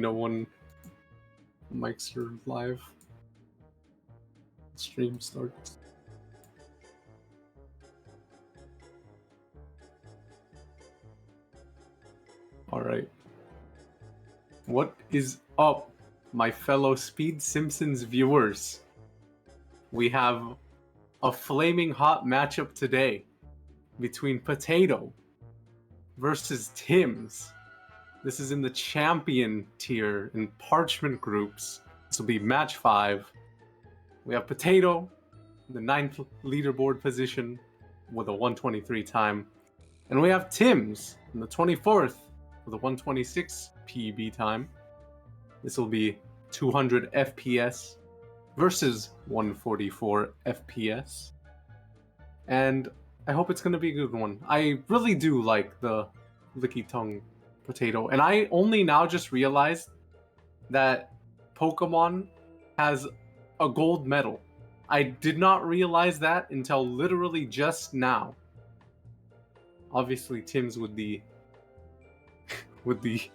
No one mics are live. Stream starts. All right. What is up, my fellow Speed Simpsons viewers? We have a flaming hot matchup today between Potato versus Timbs. This is in the champion tier in Parchment groups. This will be match 5. We have Potato, the 9th leaderboard position with a 123 time. And we have Timbs in the 24th with a 126 PB time. This will be 200 FPS versus 144 FPS. And I hope it's going to be a good one. I really do like the licky tongue Potato. And I only now just realized that Pokemon has a gold medal. I did not realize that until literally just now. Obviously, Timbs with the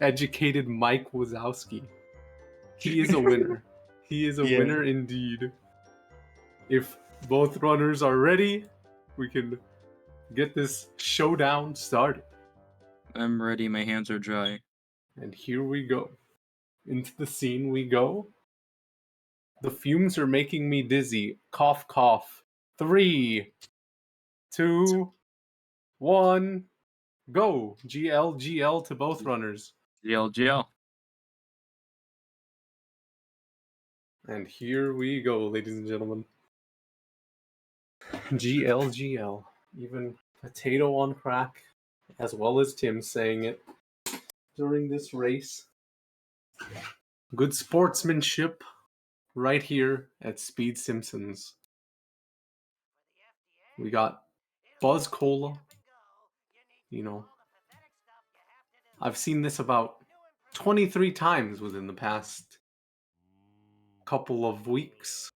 educated Mike Wazowski. He is a winner. He is a winner indeed. If both runners are ready, we can get this showdown started. I'm ready. My hands are dry. And here we go. Into the scene we go. The fumes are making me dizzy. Cough, cough. 3, 2, 1, go. GL, GL to both runners. GL. And here we go, ladies and gentlemen. GL. Even Potato on crack, as well as Tim saying it during this race. Good sportsmanship right here at Speed Simpsons. We got Buzz Cola. You know, I've seen this about 23 times within the past couple of weeks.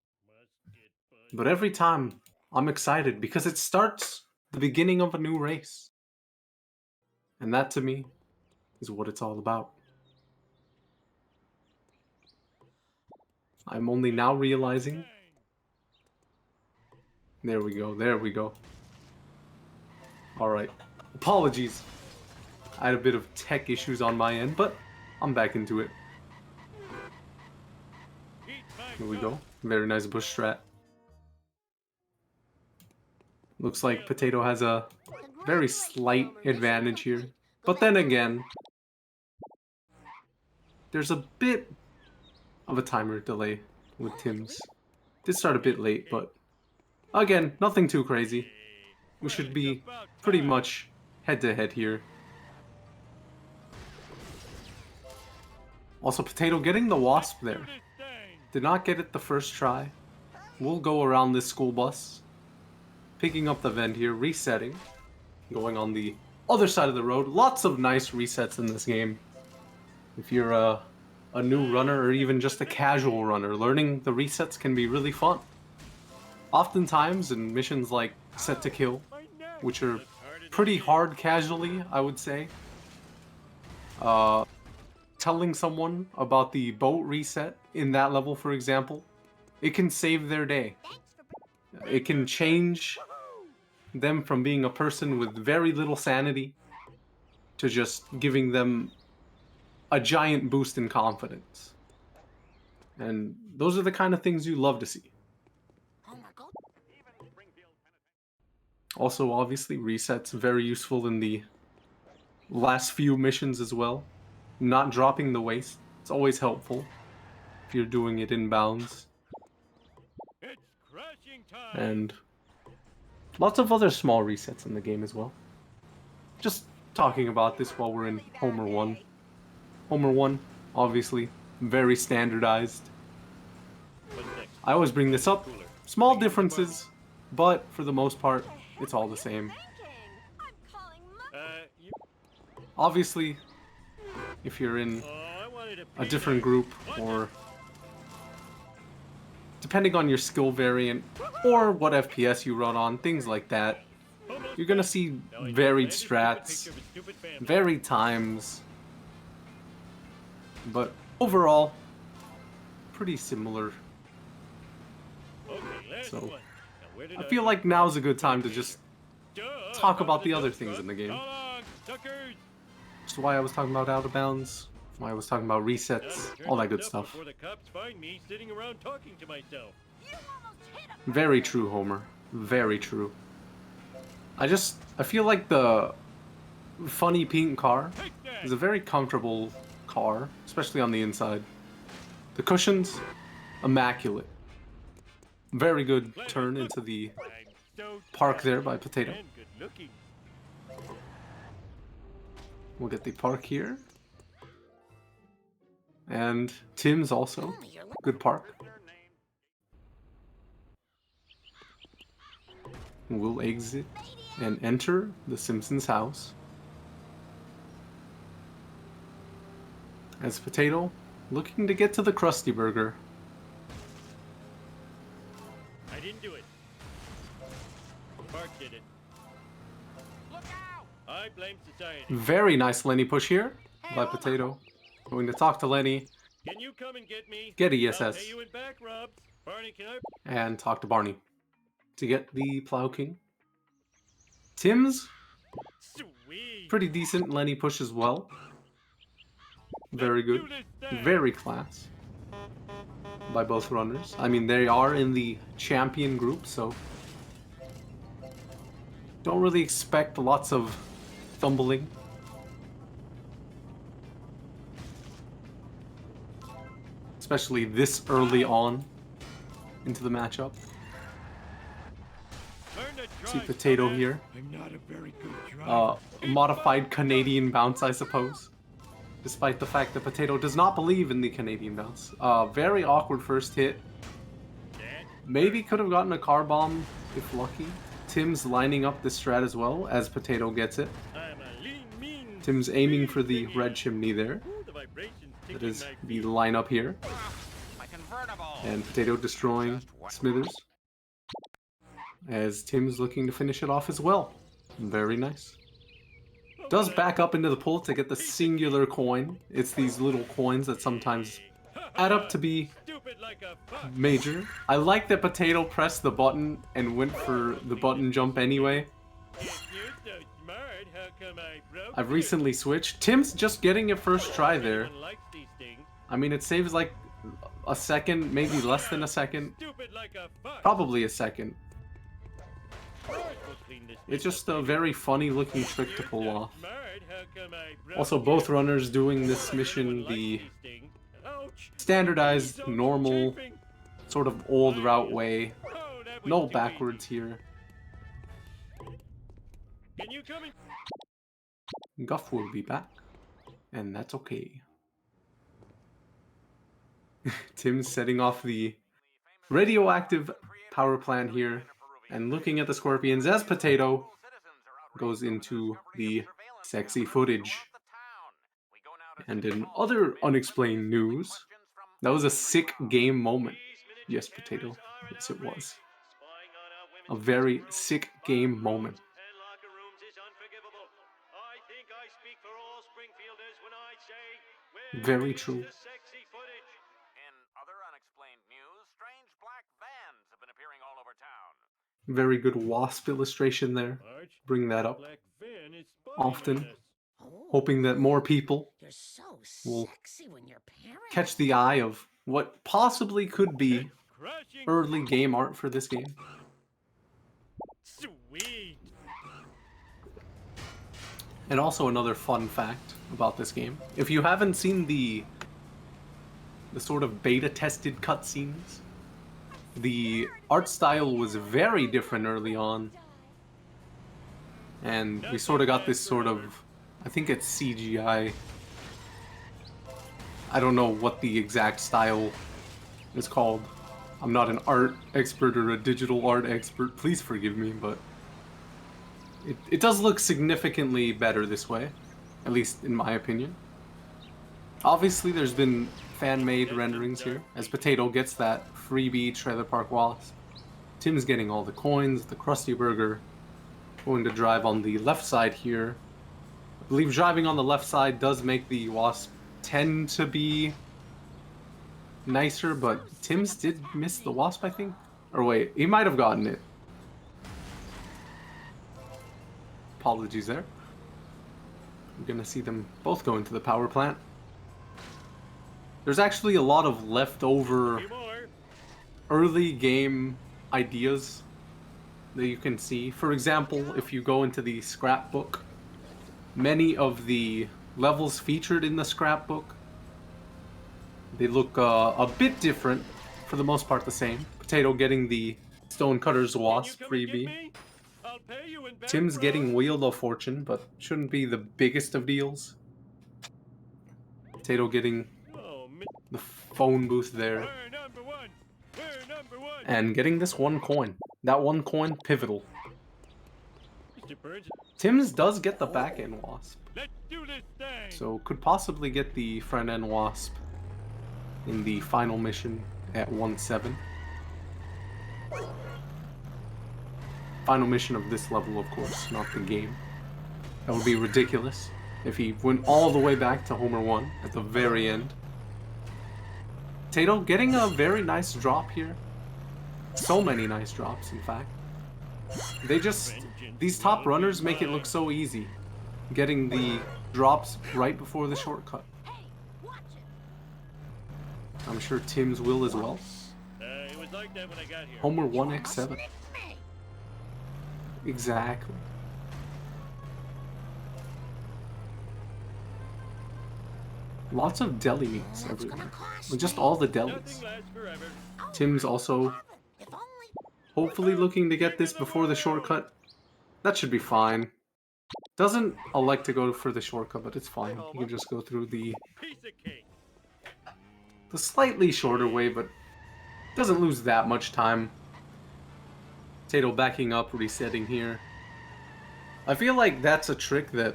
But every time I'm excited because it starts the beginning of a new race. And that to me is what it's all about. I'm only now realizing. There we go. Alright. Apologies. I had a bit of tech issues on my end, but I'm back into it. Here we go. Very nice bush strat. Looks like Potato has a very slight advantage here. But then again, there's a bit of a timer delay with Timbs. Did start a bit late, but again, nothing too crazy. We should be pretty much head-to-head here. Also, Potato getting the Wasp there. Did not get it the first try. We'll go around this school bus. Picking up the vent here, resetting. Going on the other side of the road. Lots of nice resets in this game. If you're a new runner or even just a casual runner, learning the resets can be really fun. Oftentimes in missions like Set to Kill, which are pretty hard casually, I would say, telling someone about the boat reset in that level, for example, it can save their day. It can change them from being a person with very little sanity to just giving them a giant boost in confidence. And those are the kind of things you love to see. Also, obviously, resets very useful in the last few missions as well. Not dropping the waste. It's always helpful if you're doing it inbounds. And lots of other small resets in the game as well. Just talking about this while we're in Homer 1. Homer 1, obviously, very standardized. I always bring this up. Small differences, but for the most part, it's all the same. Obviously, if you're in a different group, or depending on your skill variant, or what FPS you run on, things like that, you're gonna see varied strats, varied times, but overall, pretty similar. Okay, last So, one. Now, where did I feel like now's a good time to just Duh, talk I'm about in the other dump things truck. in the game. So long, suckers. Which is why I was talking about out of bounds, why I was talking about Time resets, to turn all that this good up stuff. Before the cops find me sitting around talking to myself. Very true, Homer. Very true. I feel like the funny pink car Take that. is a very comfortable car, especially on the inside. The cushions, immaculate. Very good Glad turn you- into the I'm so park fat there by Potato. and good looking. We'll get the park here. And Timbs also. Good park. We'll exit and enter the Simpsons house. As Potato looking to get to the Krusty Burger. I didn't do it. Bart did it. Look out! I blame society. Very nice Lenny push here by Potato. Going to talk to Lenny Can you come and get me? Get I'll ESS. pay you in back rubs. Barney, can I? and talk to Barney to get the Plow King. Timbs, Sweet. pretty decent Lenny push as well. Very good. Do this thing. Very class by both runners. I mean, they are in the champion group, so don't really expect lots of fumbling. Especially this early on into the matchup. Learn to See drive, Potato dumbass. here. I'm not a very good driver. Modified Canadian bounce, I suppose. Despite the fact that Potato does not believe in the Canadian bounce. Very awkward first hit. Dad, Maybe could have gotten a car bomb if lucky. Tim's lining up the strat as well as Potato gets it. I'm a lean, mean. Tim's aiming for the sweet red chimney there. Ooh, the vibrations That tickling is my the feet. lineup here. My convertible. And Potato destroying Smithers. As Tim's looking to finish it off as well. Very nice. Does back up into the pool to get the singular coin. It's these little coins that sometimes add up to be Stupid like a fuck. major. I like that Potato pressed the button and went for the button jump anyway. If you're so smart, how come I broke I've you? recently switched. Tim's just getting it first try there. Everyone likes these things. I mean, it saves like a second, maybe less than a second. Stupid like a fuck. Probably a second. Bart will clean this It's mess just up a later. very funny looking trick to You're pull so off. smart, how come I broke Also, you? both runners doing this mission Everyone likes the these things. Ouch. standardized, So normal, chafing. sort of old route way. Oh, that was No too backwards here. easy. Can you come in? Guff will be back, and that's okay. Tim's setting off the radioactive power plant here and looking at the scorpions as Potato goes into the sexy footage. And in other unexplained news, that was a sick game moment. Yes, Potato. Yes, it was. A very sick game moment. And locker rooms is unforgivable. I think I speak for all Springfielders when I say we're Very into true. the sexy footage. In other unexplained news, strange black vans have been appearing all over town. Very good wasp illustration there. Arch, Bring that up Black Van is spying often, on us. hoping that more people You're so will sexy when you're parent. catch the eye of what possibly could be Crashing. early game art for this game. Sweet. And also another fun fact about this game. If you haven't seen the sort of beta tested cutscenes, the art style was very different early on. And we sort of got this sort of, I think it's CGI. I don't know what the exact style is called. I'm not an art expert or a digital art expert, please forgive me, but it does look significantly better this way, at least in my opinion. Obviously there's been fan-made renderings here, as Potato gets that freebie Trailer Park Wasp. Tim's getting all the coins, the Krusty Burger, going to drive on the left side here. I believe driving on the left side does make the Wasp tend to be nicer, but Timbs did miss the wasp, I think. Or wait, he might have gotten it. Apologies there. We're gonna see them both go into the power plant. There's actually a lot of leftover early game ideas that you can see. For example, if you go into the scrapbook, many of the levels featured in the scrapbook, they look a bit different, for the most part the same. Potato getting the Stonecutter's Wasp freebie. Tim's getting Wheel of Fortune, but shouldn't be the biggest of deals. Potato getting the phone booth there. And getting this one coin. That one coin, pivotal. Timbs does get the back end wasp. So could possibly get the front end wasp in the final mission at 1-7. Final mission of this level, of course, not the game. That would be ridiculous if he went all the way back to Homer 1 at the very end. Potato getting a very nice drop here. So many nice drops, in fact. These top runners make it look so easy. Getting the drops right before the shortcut. I'm sure Timbs will as well. Homer 1x7. Exactly. Lots of deli meats everywhere. Just all the delis. Timbs also hopefully looking to get this before the shortcut. That should be fine. Doesn't elect to go for the shortcut, but it's fine. You can just go through the slightly shorter way, but doesn't lose that much time. Potato backing up, resetting here. I feel like that's a trick that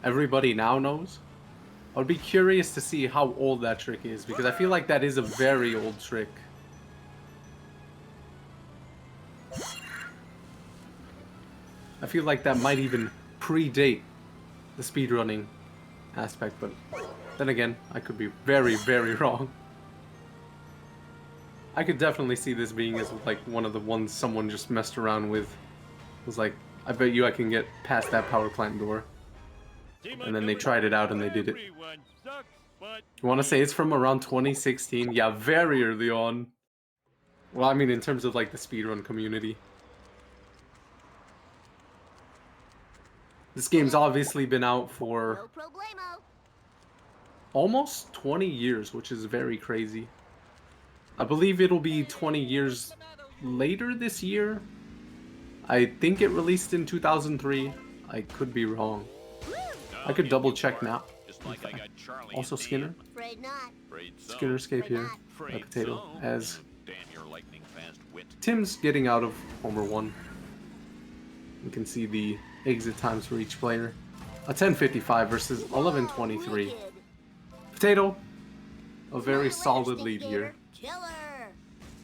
everybody now knows. I would be curious to see how old that trick is, because I feel like that is a very old trick. I feel like that might even predate the speedrunning aspect, but then again, I could be very, very wrong. I could definitely see this being as like one of the ones someone just messed around with. It was like, I bet you I can get past that power plant door. And then they tried it out and they did it. You want to say it's from around 2016? Yeah, very early on. Well, I mean in terms of like the speedrun community. This game's obviously been out for almost 20 years, which is very crazy. I believe it'll be 20 years later this year. I think it released in 2003. I could be wrong. I could double check now. Also Skinner. Skinnerscape here. Potato. As Tim's getting out of Homer 1. You can see the exit times for each player. A 10:55 versus 11:23. Potato, a very solid lead here.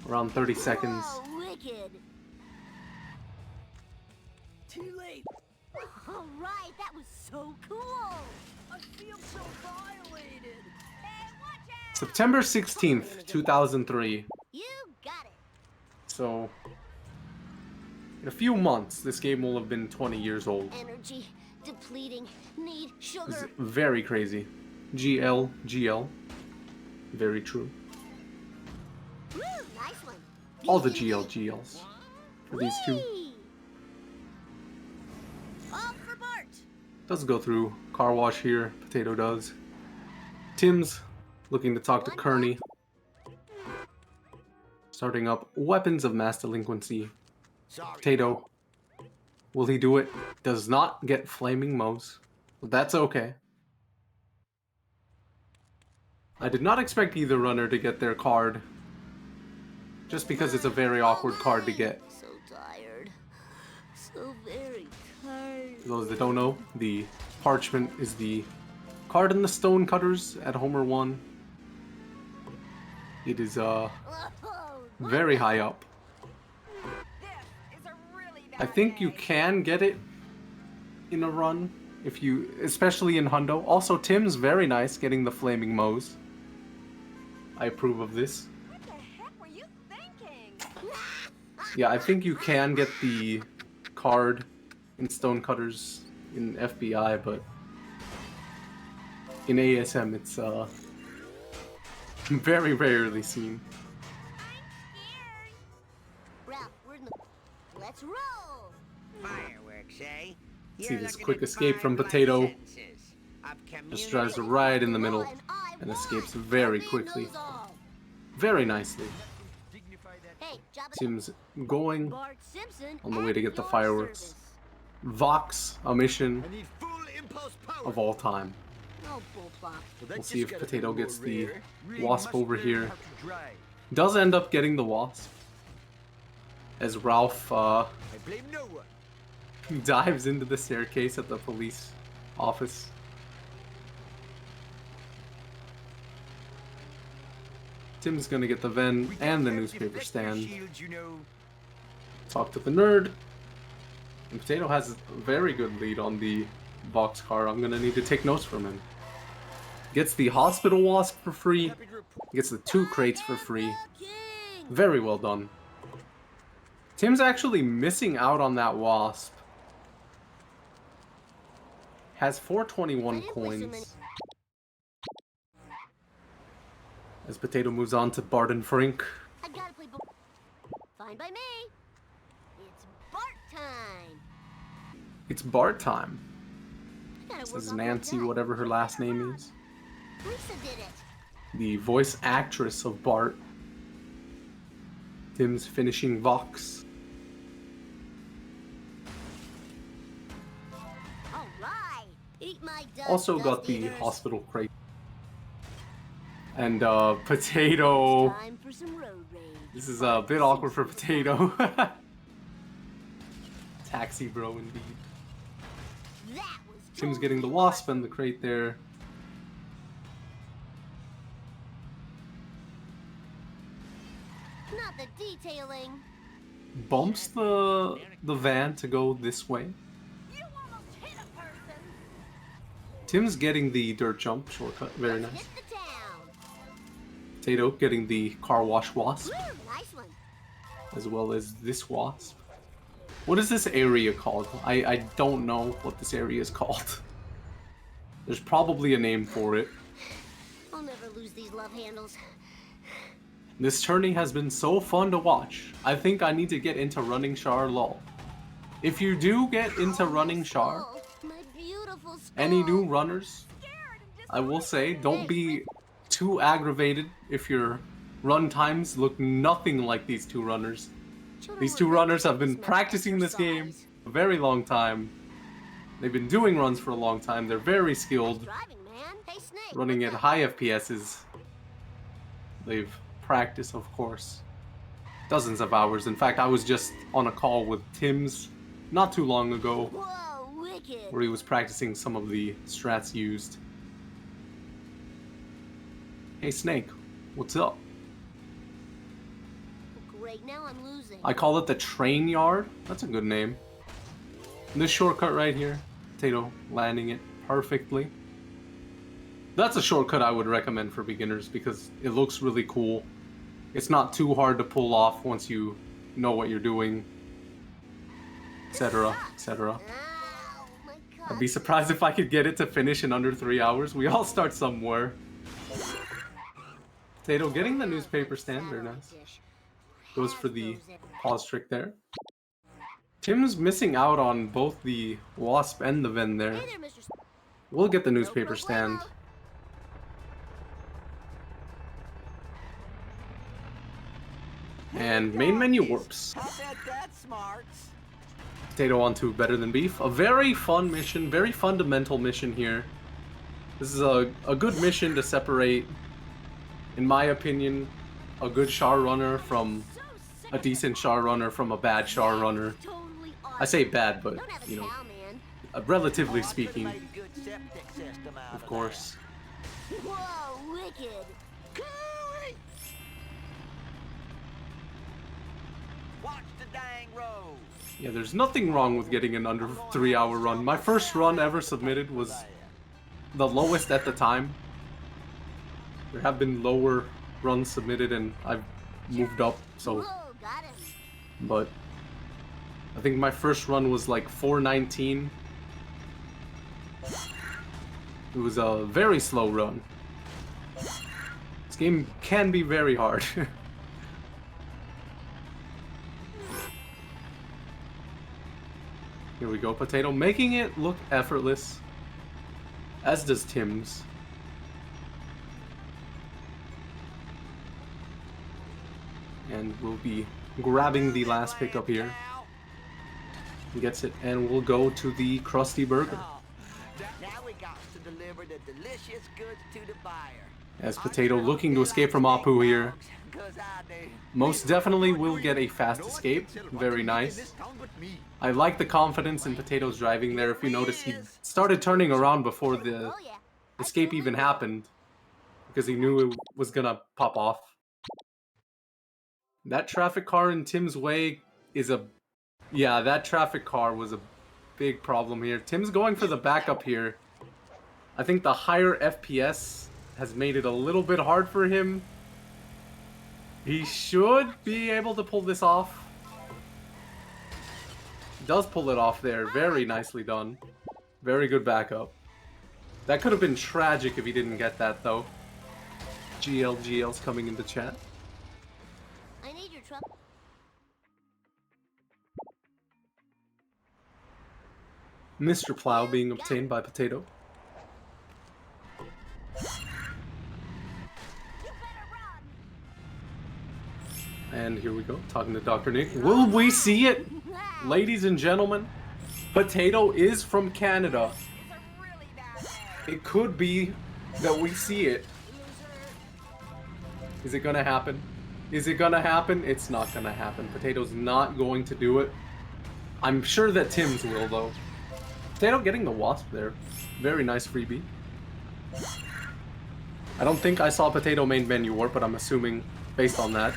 Around 30 seconds. Too late. All right, that was so cool. I feel so violated. Hey, watch out! September 16th, 2003. You got it. So, in a few months, this game will have been 20 years old. Energy depleting. Need It's sugar. very crazy. GL. Very true. Woo, nice one. All the GLs for these two. Whee! All for Bart. Does go through car wash here. Potato does. Tim's looking to talk to Kearney. Starting up weapons of mass delinquency. Potato. Will he do it? Does not get flaming Moe's. But that's okay. I did not expect either runner to get their card. Just because it's a very awkward card to get. So tired. So very tired. For those that don't know, the Parchment is the card in the Stonecutters at Homer 1. It is very high up. I think you can get it in a run, if you, especially in Hundo. Also, Tim's very nice getting the flaming Moe's. I approve of this. What the heck were you thinking? Yeah, I think you can get the card in Stonecutters in FBI, but in ASM it's very rarely seen. Ralph, we're in the... Let's roll! Fireworks, eh? See You're this looking quick at escape 5 from life Potato. sentences of Just drives community- right in the middle And I and won! escapes very Champion quickly. knows all. Very nicely. Hey, Jabba Tim's going Bart Simpson on the way to at get the your fireworks. service. Vox, a mission I need full impulse power. of all time. No bull plop. Well, that We'll just see if got a Potato little gets more the rare. Really wasp must over learn here. how to drive. Does end up getting the wasp as Ralph I blame no one. dives into the staircase at the police office. Tim's gonna get the Ven We and the don't have newspaper deflector stand. shields, you know. Talk to the nerd. And Potato has a very good lead on the Vox car. I'm gonna need to take notes from him. Gets the hospital wasp for free. Happy to report. Gets the 2 crates for free. The king! Very well done. Tim's actually missing out on that wasp. Has 421 I didn't play so many- coins. As Potato moves on to Bart and Frink. I gotta play Fine by me. It's Bart time. It's Bart time. I gotta This work is on my Nancy, gut. whatever her last name is. Lisa did it. The voice actress of Bart. Tim's finishing Vox. All right. Eat my dust. Also got dust the eaters. hospital crate. And Potato. Time for some road rage. This is a bit awkward for Potato. Taxi bro indeed. That was Tim's getting the totally wasp and the crate there. awesome. Not the detailing. Bumps the van to go this way. You almost hit a person. Tim's getting the dirt jump shortcut, very Let's nice. hit the town. Potato getting the car wash wasp, Woo, nice one. as well as this wasp. What is this area called? I don't know what this area is called. There's probably a name for it. I'll never lose these love handles. This tourney has been so fun to watch. I think I need to get into running Char lol. If you do get into running Char, Oh, my beautiful skull. any new runners, I will say don't be too aggravated if your run times look nothing like these two runners. Children These were two built runners to have been this practicing this game exercise. a very long time. They've been doing runs for a long time. They're very skilled, Driving, man. Hey, Snake. running what's at up? high FPSs. They've practiced, of course, dozens of hours. In fact, I was just on a call with Timbs not too long ago Whoa, wicked. where he was practicing some of the strats used. Hey Snake, what's up? Great, now I'm losing. I call it the train yard. That's a good name. This shortcut right here, Potato landing it perfectly. That's a shortcut I would recommend for beginners because it looks really cool. It's not too hard to pull off once you know what you're doing, etc., etc. Ow, my God. I'd be surprised if I could get it to finish in under 3 hours. We all start somewhere. Potato getting the newspaper stand, very nice. Goes for the pause trick there. Tim's missing out on both the wasp and the Ven there. Hey there, Mr. We'll get the newspaper stand. And main menu warps. How about that, smarts? Potato onto Better Than Beef. A very fun mission, very fundamental mission here. This is a good mission to separate, in my opinion, a good Char runner from a decent Char runner from a bad Char runner. Totally I say bad, but, Don't have a you know, cow, man. relatively Oh, I could've speaking, made a good septic system out of that. course. Whoa, wicked. Cooey! Watch the dang road. Yeah, there's nothing wrong with getting an under 3 hour run. My first run ever submitted was the lowest at the time. There have been lower runs submitted and I've moved up, so... Whoa, got him. But I think my first run was like 419. It was a very slow run. This game can be very hard. Here we go, Potato, making it look effortless. As does Timbs. And we'll be grabbing the last pickup here. He gets it, and we'll go to the Krusty Burger. Now we got to deliver the delicious goods to the buyer. As Potato looking to escape from Apu here. Most definitely will get a fast escape. Very nice. I like the confidence in Potato's driving there. If you notice, he started turning around before the Oh yeah. escape even happened. Because he knew it was gonna pop off. That traffic car in Tim's way is a... Yeah, that traffic car was a big problem here. Tim's going for the backup here. I think the higher FPS has made it a little bit hard for him. He should be able to pull this off. Does pull it off there. Very nicely done. Very good backup. That could have been tragic if he didn't get that, though. GL's coming into chat. I need your truck. Mr. Plow being obtained by Potato. You better run. And here we go, talking to Dr. Nick. Will we see it? Ladies and gentlemen, Potato is from Canada. It's a really bad day. It could be that we see it. Is it gonna happen? Is it gonna happen? It's not gonna happen. Potato's not going to do it. I'm sure that Timbs will, though. Potato getting the wasp there. Very nice freebie. I don't think I saw Potato main menu warp, but I'm assuming, based on that,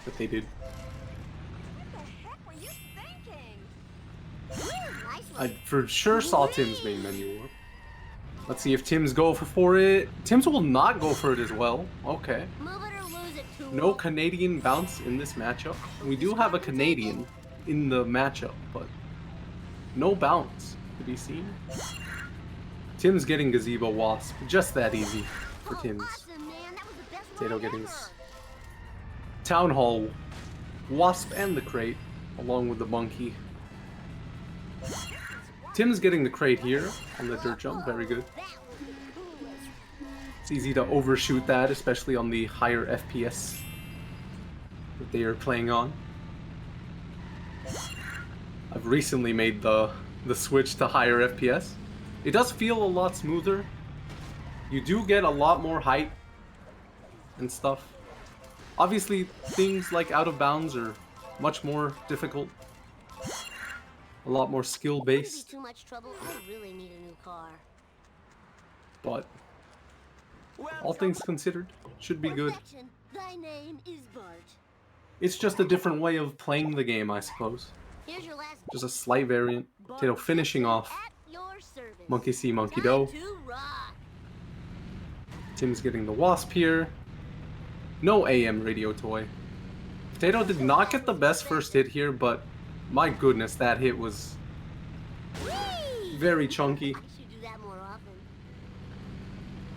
that they did. What the heck were you thinking? Ooh, nice I one. for sure saw Tim's main menu warp. Let's see if Tim's go for it. Tim's will not go for it as well. Okay. Move it or lose it, tool. No Canadian bounce in this matchup. We do have a Canadian in the matchup, but no bounce to be seen. Tim's getting Gazebo Wasp. Just that easy for Tim's. Awesome, man. That was the best Potato run getting ever. Town Hall Wasp and the crate, along with the monkey. Tim's getting the crate here on the dirt jump. Very good. That was the coolest. It's easy to overshoot that, especially on the higher FPS that they are playing on. I've recently made the switch to higher FPS. It does feel a lot smoother. You do get a lot more height and stuff. Obviously, things like out of bounds are much more difficult. A lot more skill Wouldn't be based, too much trouble. I really need a new car. but all things considered, should be good. Perfection. Thy name is Bart. It's just a different way of playing the game, I suppose. Here's your last. Just a slight variant. Potato finishing off. At your service. Monkey see, monkey Time do. to rock. Tim's getting the wasp here. No AM radio toy. Potato did not get the best first hit here, but my goodness, that hit was Whee! very chunky. I should do that more often.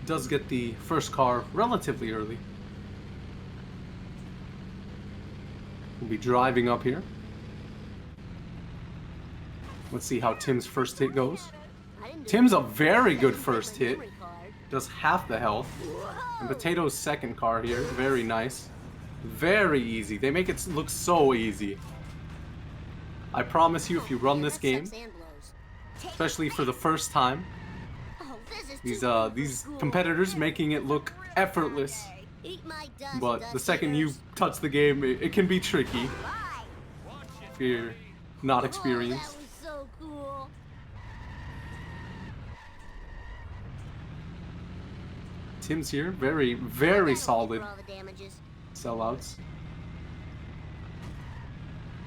Does get the first car relatively early. We'll be driving up here. Let's see how Tim's first hit goes. I didn't do Tim's it. a very good Paper first hit. memory card. Does half the health. And Whoa! Potato's second car here. Very nice. Very easy. They make it look so easy. I promise you, if you run this That game, sucks and blows. Take especially for the first time, Oh, this is these too cool for these school. competitors making it look effortless. Eat my dust, But dust the second you eaters. touch the game, it can be tricky Bye. if you're not Oh, experienced. that was so cool. Tim's here, very That'll solid cover all the damages. sellouts.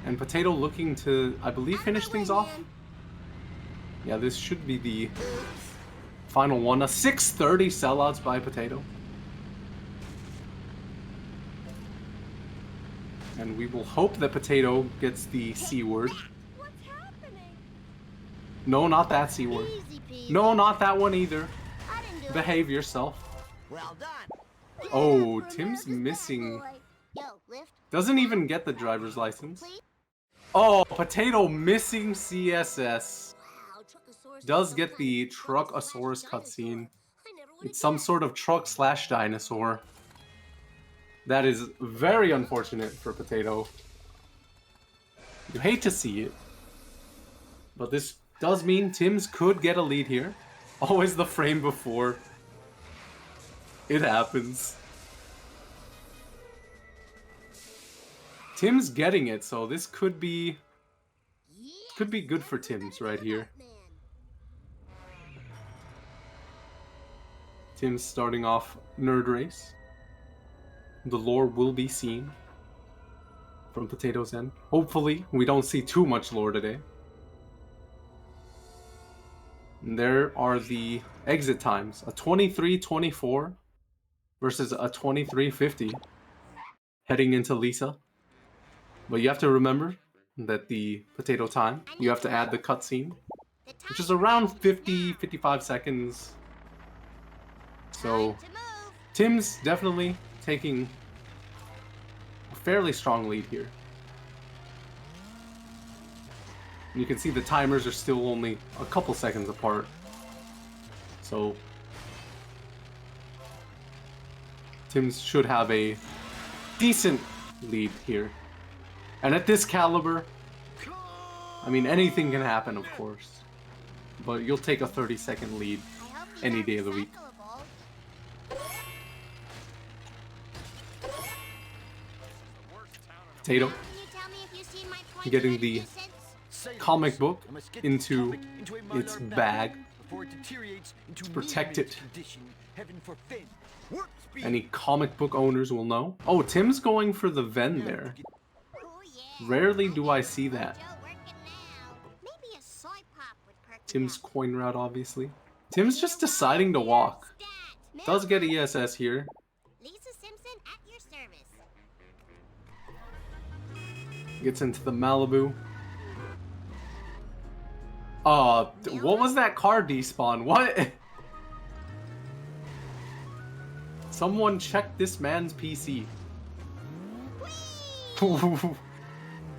And Potato looking to, I believe, On finish my things way, off. man. Yeah, this should be the Oops. final one. A 630 sellouts by Potato. And we will hope that Potato gets the C word. What's happening? No, not that C word. Easy peasy. No, not that one either. I didn't do Behave yourself. Well done. it. Oh, For Tim's America's bad missing. boy. Yo, lift. Doesn't even get the driver's license. Please. Oh, Potato missing CSS. Wow, Truckosaurus Does is get some the kind of truck Truckosaurus slash cutscene. dinosaur. I never would've It's some guessed. sort of truck/dinosaur. That is very unfortunate for Potato. You hate to see it. But this does mean Timbs could get a lead here. Always the frame before. It happens. Tim's getting it, so this could be good for Timbs right here. Tim's starting off Nerd Race. The lore will be seen from Potato's end. Hopefully, we don't see too much lore today. And there are the exit times. A 23:24 versus a 23:50 heading into Lisa. But you have to remember that the Potato time, you have to add the cutscene, which is around 50-55 seconds. So, Tim's definitely taking a fairly strong lead here. You can see the timers are still only a couple seconds apart. So, Tim's should have a decent lead here. And at this caliber, I mean, anything can happen, of course. But you'll take a 30-second lead any day of the week. Potato getting the comic book into its bag to protect it. Any comic book owners will know. Oh, Tim's going for the Ven there. Rarely do I see that. Tim's coin route, obviously. Tim's just deciding to walk. Does get ESS here. Lisa Simpson at your service. Gets into the Malibu. What was that car despawn? What? Someone check this man's PC.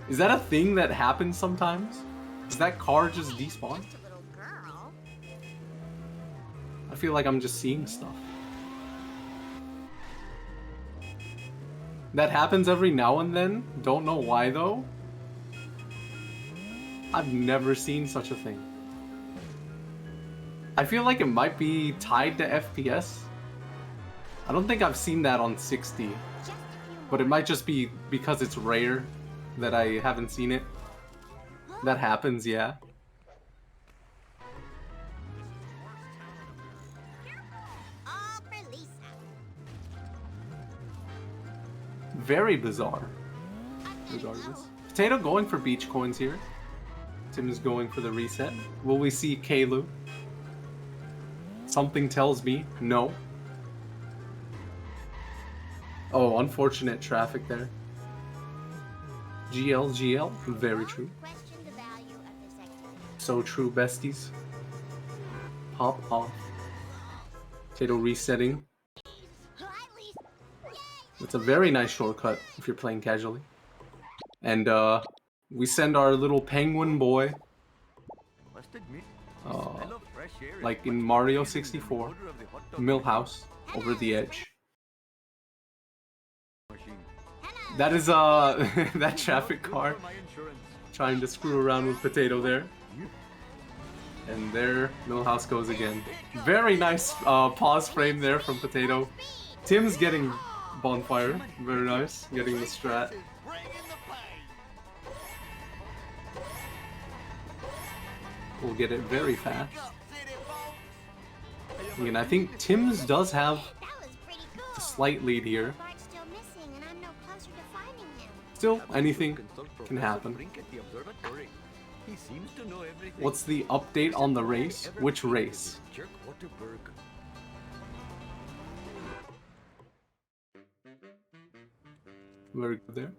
Is that a thing that happens sometimes? Does that car just despawn? Just a little girl. I feel like I'm just seeing stuff. That happens every now and then. Don't know why though. I've never seen such a thing. I feel like it might be tied to FPS. I don't think I've seen that on 60. But it might just be because it's rare that I haven't seen it. That happens, yeah. All for Lisa. Very bizarre. Regardless. Potato going for beach coins here. Tim is going for the reset. Will we see Kalu? Something tells me no. Oh, unfortunate traffic there. GL, very true. Question the value of this activity. So true, besties. Pop off. Potato resetting. Hi, Lisa. Yay! It's a very nice shortcut if you're playing casually. And we send our little penguin boy, Must admit, uh, smell of fresh air is like in much Mario more appealing than the 64, odor of the hot dog Millhouse, over the edge. machine. Hello. That is that traffic Good car for my insurance. trying to screw around with Potato there. And there Millhouse goes again. Very nice pause frame there from Potato. Tim's getting bonfire. Very nice. Getting the strat. Bring in the pain. We'll get it very fast. Up, city folks. Again, I think Tim's does have That was pretty cool. a slight lead here. Bart's still missing, and I'm no closer to finding him. Still, anything Consult can Professor happen. Brink at the observatory. He seems to know everything. What's the update on the race? Which race? Jerk Waterberg. Very good there.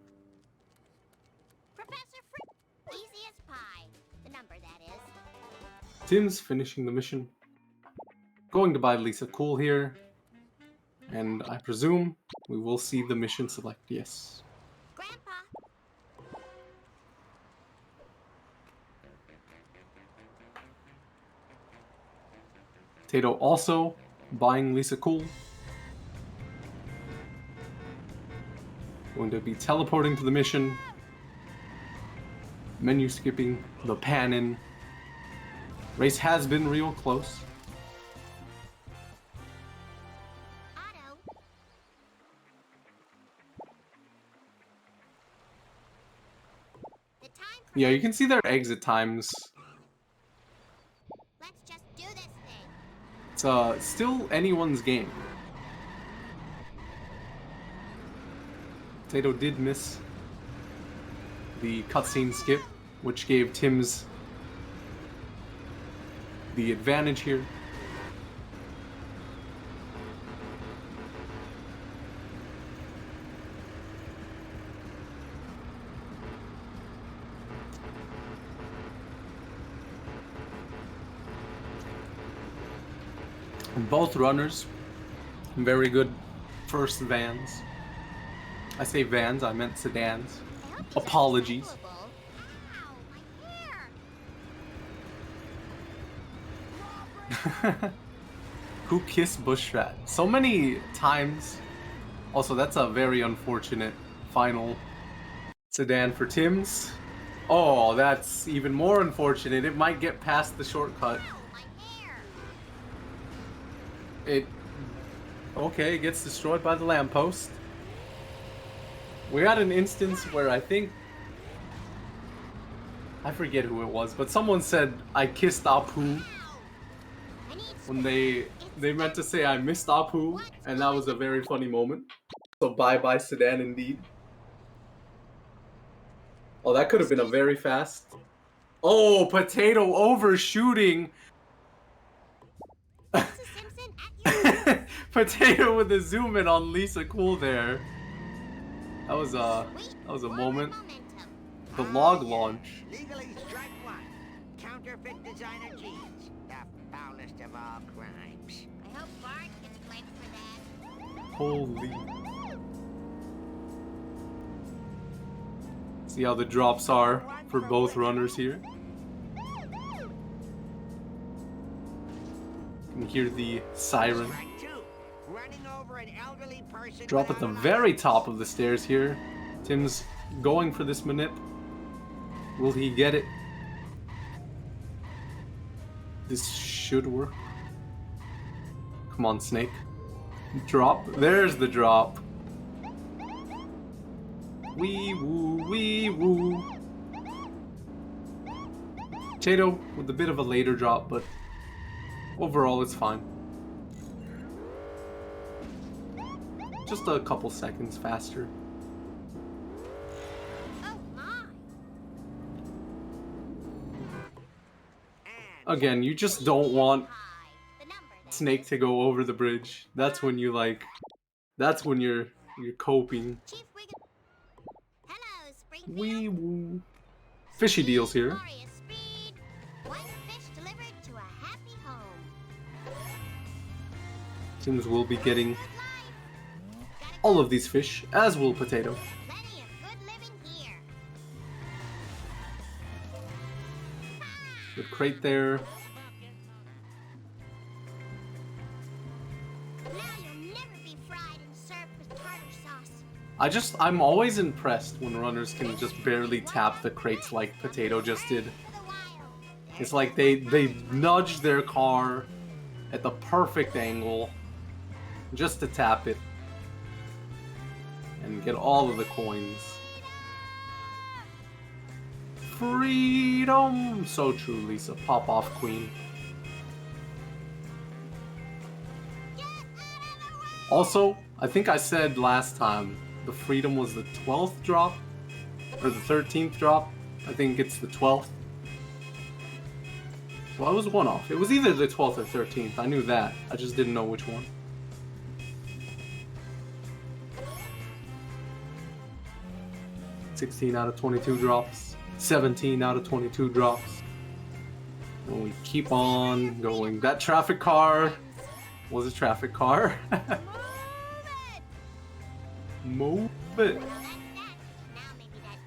Timbs finishing the mission. Going to buy Lisa Cool here. And I presume we will see the mission select, yes. Grandpa. Potato also buying Lisa Cool. Going to be teleporting to the mission. Menu skipping the pan in. Race has been real close. Otto. The time for Yeah, you can see their exit times. Let's just do this thing. It's still anyone's game. Potato did miss the cutscene skip, which gave Timbs the advantage here. Both runners, very good first vans. I say vans, I meant sedans. I hope these Apologies. are controllable. Ow, my hair. Who kissed Bushrat? So many times. Also, that's a very unfortunate final sedan for Timbs. Oh, that's even more unfortunate. It might get past the shortcut. Ow, my hair. It... Okay, it gets destroyed by the lamppost. We had an instance where I think... I forget who it was, but someone said, I kissed Apu, I need when they meant to say I missed Apu, and that was a very funny moment. So bye-bye sedan indeed. Oh, that could have been a very fast... Oh, Potato overshooting! Mrs. Simpson at your Potato with a zoom in on Lisa Cool there. That was a forward moment. momentum. The log launch. Legally strike one. Counterfeit designer jeans. The foulest of all crimes. I hope Bart gets blamed for that. Holy. See how the drops are for both runners here. You can hear the siren. Strike two. Running over an elderly person. Drop at the without a very license. top of the stairs here. Tim's going for this manip. Will he get it? This should work. Come on, Snake. Drop. There's the drop. Wee woo, wee woo. Potato with a bit of a later drop, but overall it's fine. Just a couple seconds faster. Oh my. And Again, you just don't want High. The number that Snake to go over the bridge. That's when you like. That's when you're coping. Chief Wiggum. Hello, Springfield. Wee woo. Fishy deals here. Glorious speed. One fish delivered to a happy home. Timbs will be getting Good life. Gotta all of these fish, as will Potato. plenty of good living here. Good crate there. Now you'll never be fried and served with tartar sauce. I'm always impressed when runners can just barely tap the crates like Potato just did. For the wild. It's like they nudge their car at the perfect angle just to tap it and get all of the coins. Freedom! So true, Lisa. Pop off, queen. Also, I think I said last time the freedom was the 12th drop or the 13th drop. I think it's the 12th. Well, I was one off. It was either the 12th or 13th. I knew that. I just didn't know which one. ...16 out of 22 drops. 17 out of 22 drops. We keep on going. That traffic car was a traffic car. Move it.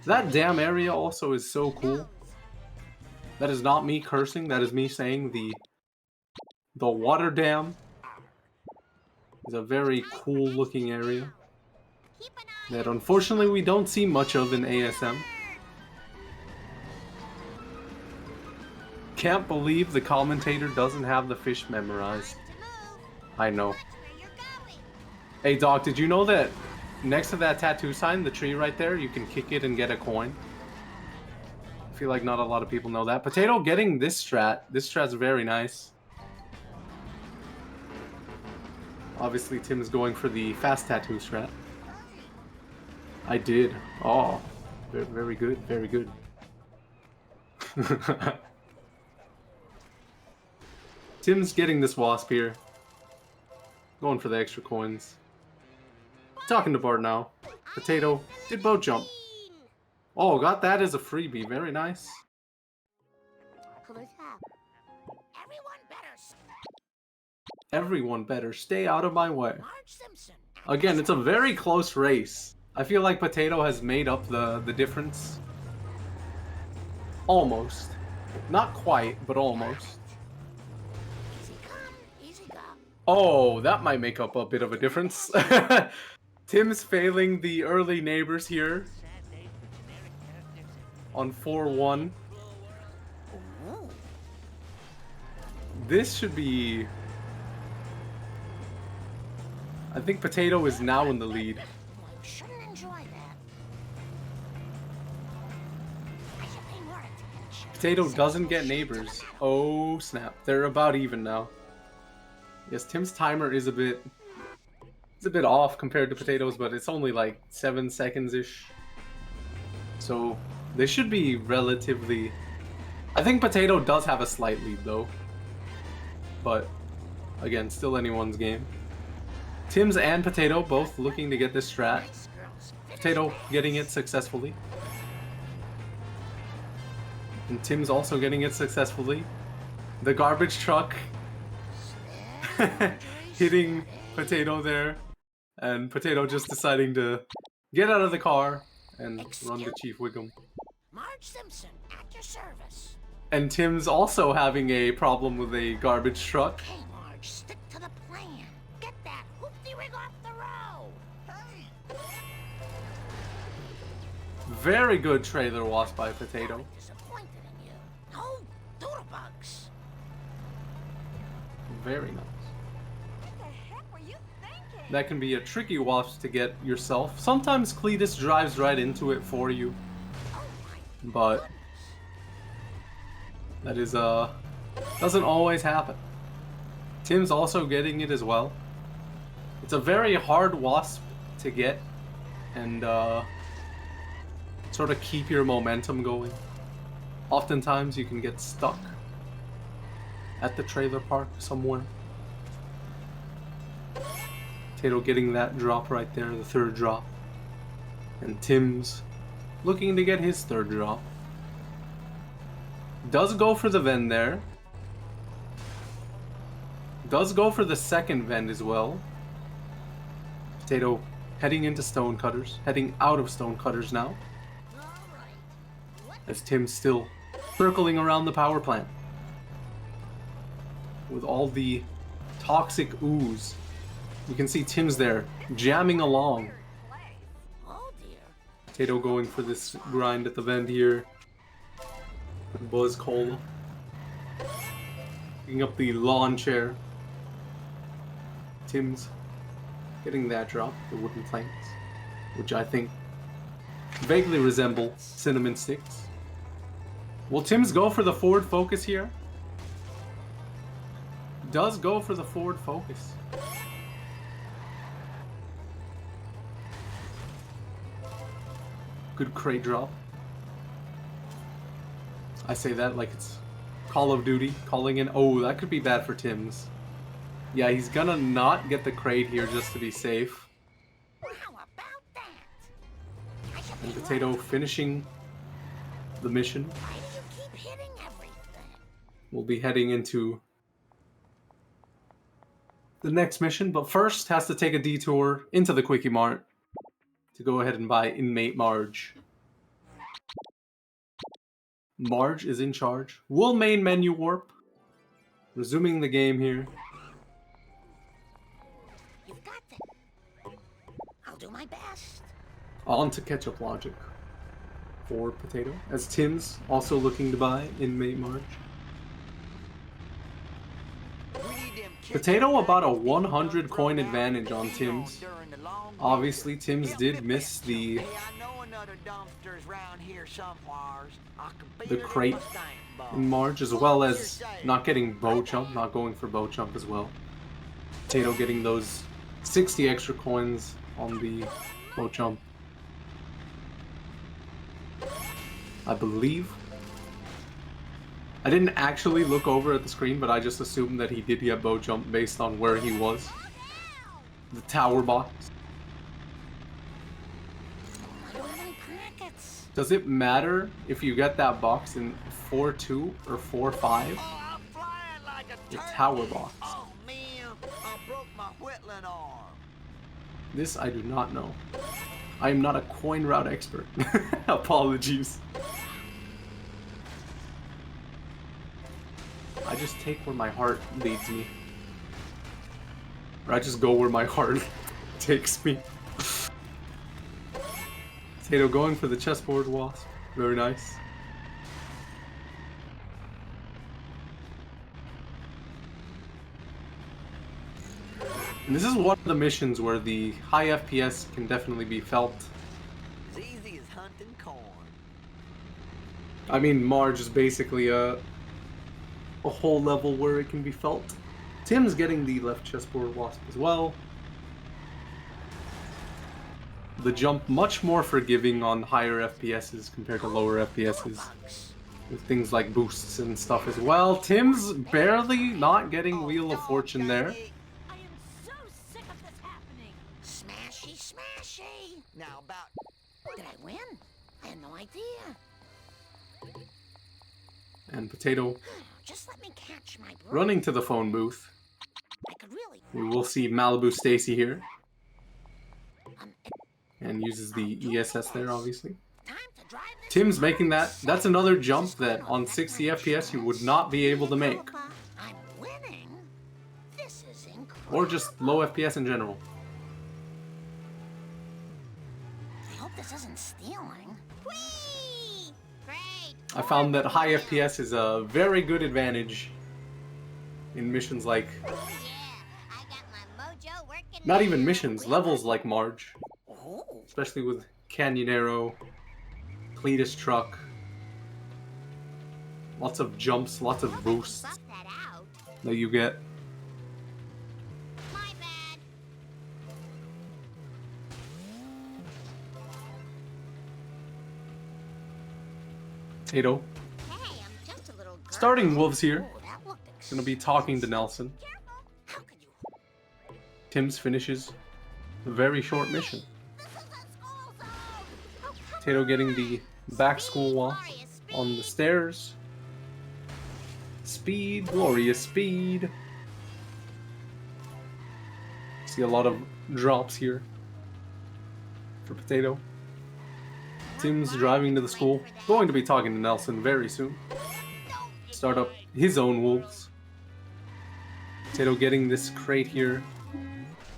That damn area also is so cool. That is not me cursing, that is me saying the water dam is a very cool looking area that unfortunately we don't see much of in ASM. Can't believe the commentator doesn't have the fish memorized. I know. Hey Doc, did you know that next to that tattoo sign, the tree right there, you can kick it and get a coin? I feel like not a lot of people know that. Potato getting this strat. This strat's very nice. Obviously, Tim's going for the fast tattoo strat. I did. Oh, very, very good. Very good. Tim's getting this wasp here. Going for the extra coins. Talking to Bart now. Potato did boat jump. Oh, got that as a freebie. Very nice. Everyone better stay out of my way. Again, it's a very close race. I feel like Potato has made up the difference. Almost. Not quite, but almost. Oh, that might make up a bit of a difference. Tim's failing the early neighbors here. On 4-1. This should be... I think Potato is now in the lead. Potato doesn't get neighbors. Oh snap. They're about even now. Yes, Tim's timer is a bit off compared to Potato's, but it's only like 7 seconds-ish. So they should be relatively... I think Potato does have a slight lead though. But again, still anyone's game. Timbs and Potato both looking to get this strat. Potato getting it successfully. And Tim's also getting it successfully. The garbage truck hitting Potato there. And Potato just deciding to get out of the car and run to Chief Wiggum. Marge Simpson, at your service. And Tim's also having a problem with a garbage truck. Hey, Marge, stick to the plan. Get that hoopty-rig off the road. Hey. Very good trailer wasp by Potato. I'm disappointed in you. No doodlebugs. Very nice. What the heck were you thinking? That can be a tricky wasp to get yourself. Sometimes Cletus drives right into it for you. But that is doesn't always happen. Tim's also getting it as well. It's a very hard wasp to get and sort of keep your momentum going. Oftentimes you can get stuck at the trailer park somewhere. Potato getting that drop right there, the third drop. And Tim's looking to get his third drop. Does go for the vend there. Does go for the second vend as well. Potato heading into stone cutters. Heading out of stone cutters now. As Tim's still circling around the power plant. With all the toxic ooze. You can see Tim's there, jamming along. Oh dear. Potato going for this grind at the vend here. Buzz Cola. Picking up the lawn chair. Tim's getting that drop, the wooden planks. Which I think vaguely resemble cinnamon sticks. Will Tim's go for the forward focus here? Does go for the forward focus. Good crate drop. I say that like it's Call of Duty calling in. Oh, that could be bad for Tim's. Yeah, he's gonna not get the crate here just to be safe. How about that? And Potato finishing the mission. Why do you keep hitting everything? we'll be heading into the next mission, but first has to take a detour into the Quickie Mart to go ahead and buy Inmate Marge. Marge is in charge. Will main menu warp. Resuming the game here. You've got this. I'll do my best. On to ketchup logic for Potato, as Timbs also looking to buy Inmate Marge. Potato about a 100 coin advantage on Timbs. Obviously, Timbs did miss the crate in Marge, as well as not getting bow jump, not going for bow jump as well. Potato getting those 60 extra coins on the bow jump. I believe. I didn't actually look over at the screen, but I just assumed that he did get bow jump based on where he was. The tower box. Does it matter if you get that box in 4-2 or 4-5? The tower box. Oh man, I broke my whittling arm. This I do not know. I am not a coin route expert. Apologies. I just take where my heart leads me. Or I just go where my heart takes me. Potato going for the chessboard wasp. Very nice. And this is one of the missions where the high FPS can definitely be felt. As easy as hunting corn. I mean, Marge is basically a whole level where it can be felt. Tim's getting the left chessboard wasp as well. The jump much more forgiving on higher FPSs compared to lower FPSs. With things like boosts and stuff as well. Tim's barely not getting Wheel of Fortune there. I am so sick of this happening. Smashy, smashy. Now about... Did I win? I had no idea. And Potato Just let me catch my breath. running to the phone booth. I could really... We will see Malibu Stacy here. Um, And uses the ESS there, obviously. time to drive this Tim's making that. That's another jump that on 60 FPS you would not be able to make. I'm winning. This is incredible. Or just low FPS in general. I hope this isn't stealing. Whee! Great. I found that high FPS is a very good advantage in missions like... Oh yeah, I got my mojo working. Not even missions, levels like Marge. Oh, Especially with Canyonero, Cletus Truck. Lots of jumps, lots of boosts Buff that out. that you get. My bad. Potato. Hey, I'm just a little girl. Starting Wolves here. oh, that looked Gonna be talking to Nelson. Careful. How could you... Timbs finishes a very short mission. This is a school zone. Oh, come Potato getting on. the back school Speed, walk glorious speed. on the stairs. Speed, glorious speed. See a lot of drops here for Potato. Tim's driving to the school. Going to be talking to Nelson very soon. Start up his own wolves. Potato getting this crate here.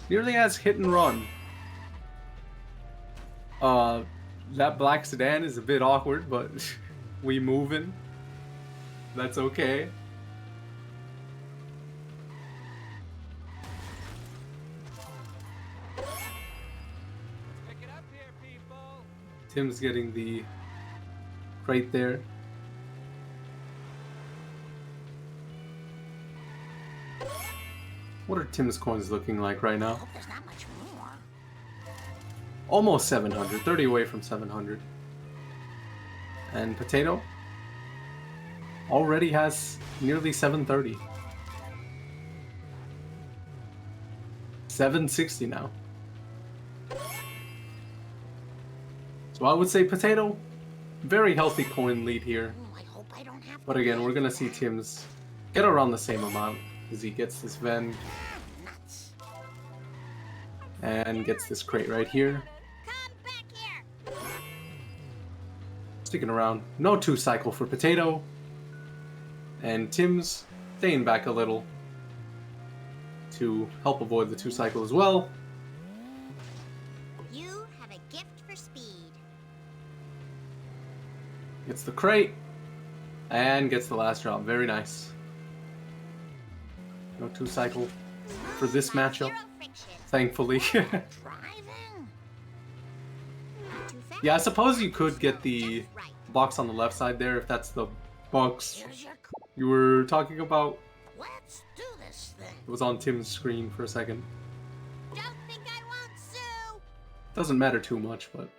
Nearly has hit and run. That black sedan is a bit awkward, but we moving. That's okay. Pick it up here, people. Tim's getting the crate there. What are Tim's coins looking like right I now? hope there's not much more. Almost 700, 30 away from 700. And Potato already has nearly 730. 760 now. So I would say Potato, very healthy coin lead here. I hope I don't have to... But again, we're gonna see Tim's get around the same amount as he gets this vend Nuts. and gets this crate right here. Come back here. Sticking around. No 2-cycle for Potato. And Timbs staying back a little to help avoid the 2-cycle as well. You have a gift for speed. Gets the crate and gets the last drop. Very nice. No 2-cycle for this matchup, Zero friction. thankfully. Driving? Not too fast. Yeah, I suppose you could get the Just right. box on the left side there if that's the box Here's your you were talking about. Let's do this thing. It was on Tim's screen for a second. Don't think I won't sue. Doesn't matter too much, but...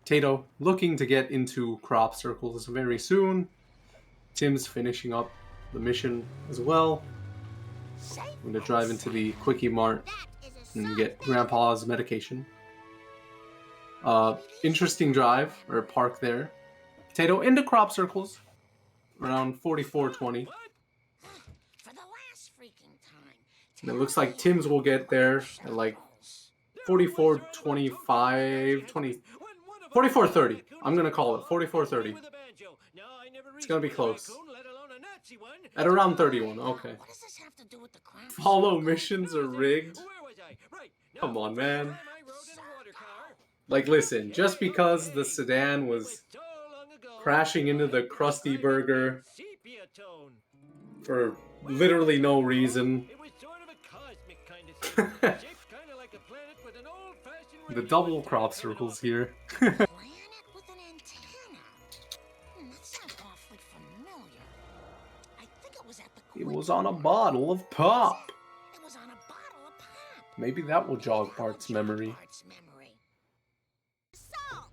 Tato looking to get into crop circles very soon. Tim's finishing up the mission as well. Safe I'm gonna drive into the Quickie Mart That is a and solid get plan. Grandpa's medication. Interesting drive, or park there. Potato into crop circles, around 44.20. for the last freaking time. And it looks like Tim's will get there at like 44.25, 20, 44.30. I'm gonna call it 44.30. It's gonna be close. At around 31, okay. What does this have to do with the crown? Follow missions are rigged. Come on, man. Like, listen, just because the sedan was crashing into the Krusty Burger for literally no reason. It was sort of a cosmic kind of thing. Shaped kind of like a planet with an old-fashioned The double crop circles here. Planet with an antenna. That sounds awfully familiar. I think it was at the It was on a bottle of pop. It was on a bottle of pop. Maybe that will jog Bart's memory. Bart's memory. Salt.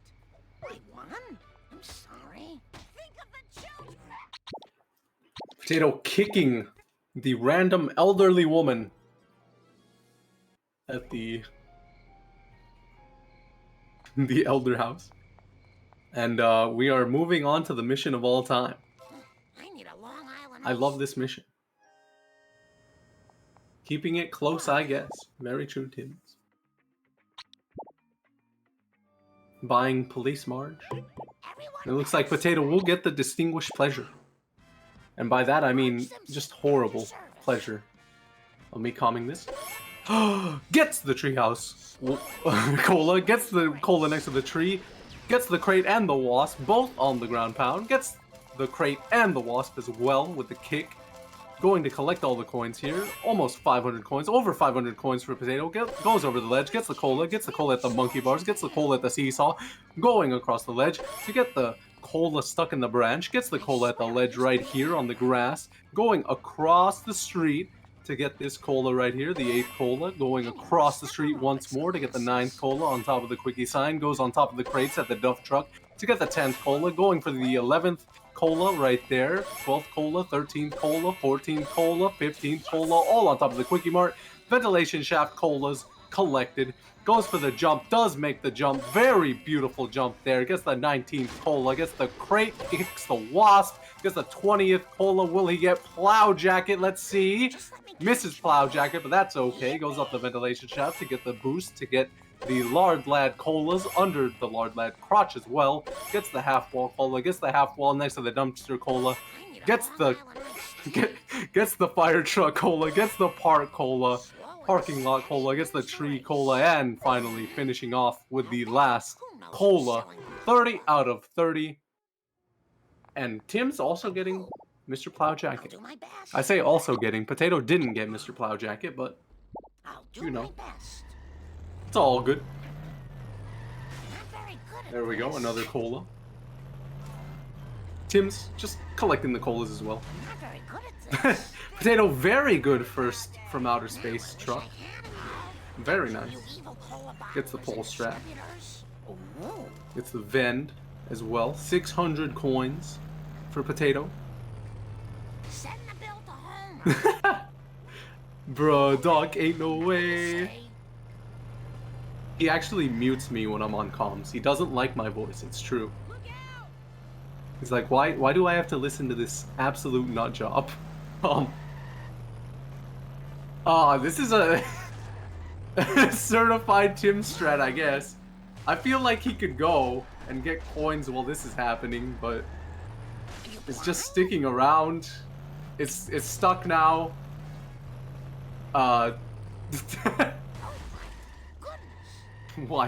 I won. I'm sorry. Think of the children. Potato kicking the random elderly woman at the elder house. And we are moving on to the mission of all time. I need a Long Island. I love this mission. Keeping it close, I guess. Very true, Timbs. Buying Police Marge. It looks like Potato will get the distinguished pleasure. And by that I mean just horrible pleasure of me calming this. Gets the treehouse cola, gets the cola next to the tree, gets the crate and the wasp both on the ground pound, gets the crate and the wasp as well with the kick. Going to collect all the coins here. Almost 500 coins. Over 500 coins for Potato. Goes over the ledge. Gets the cola at the monkey bars. Gets the cola at the seesaw. Going across the ledge to get the cola stuck in the branch. Gets the cola at the ledge right here on the grass. Going across the street to get this cola right here. The 8th cola. Going across the street once more to get the 9th cola on top of the quickie sign. Goes on top of the crates at the Duff truck to get the 10th cola. Going for the 11th cola right there, 12th cola, 13th cola, 14th cola, 15th cola, all on top of the Quickie Mart. Ventilation shaft colas collected. Goes for the jump, does make the jump. Very beautiful jump there. Gets the 19th cola, gets the crate, gets the wasp, gets the 20th cola. Will he get Plow Jacket? Let's see. Misses Plow Jacket, but that's okay. Goes up the ventilation shaft to get the boost, to get the Lard Lad colas under the Lard Lad crotch as well. Gets the half wall cola, gets the half wall next to the dumpster cola, gets the gets the fire truck cola, gets the park cola, parking lot cola, gets the tree cola, and finally finishing off with the last cola. 30 out of 30. And Tim's also getting Mr. Plow Jacket. Do my best. I say also getting. Potato didn't get Mr. Plow Jacket, but I'll do you know. my best. it's all good. Not very good at There we go, this. another cola. Tim's just collecting the colas as well. Not very good at this. Potato, very good first from outer space truck. Very nice. You evil cola Gets the bottlers pole and strap. distributors. Ooh. It's the vend as well. 600 coins for Potato. Send the bill to Homer. Bruh, Doc, ain't no way. Say, He actually mutes me when I'm on comms. He doesn't like my voice, it's true. Look out! He's like, why do I have to listen to this absolute nut job? This is a certified Timbs strat, I guess. I feel like he could go and get coins while this is happening, but it's just sticking around. It's stuck now. Why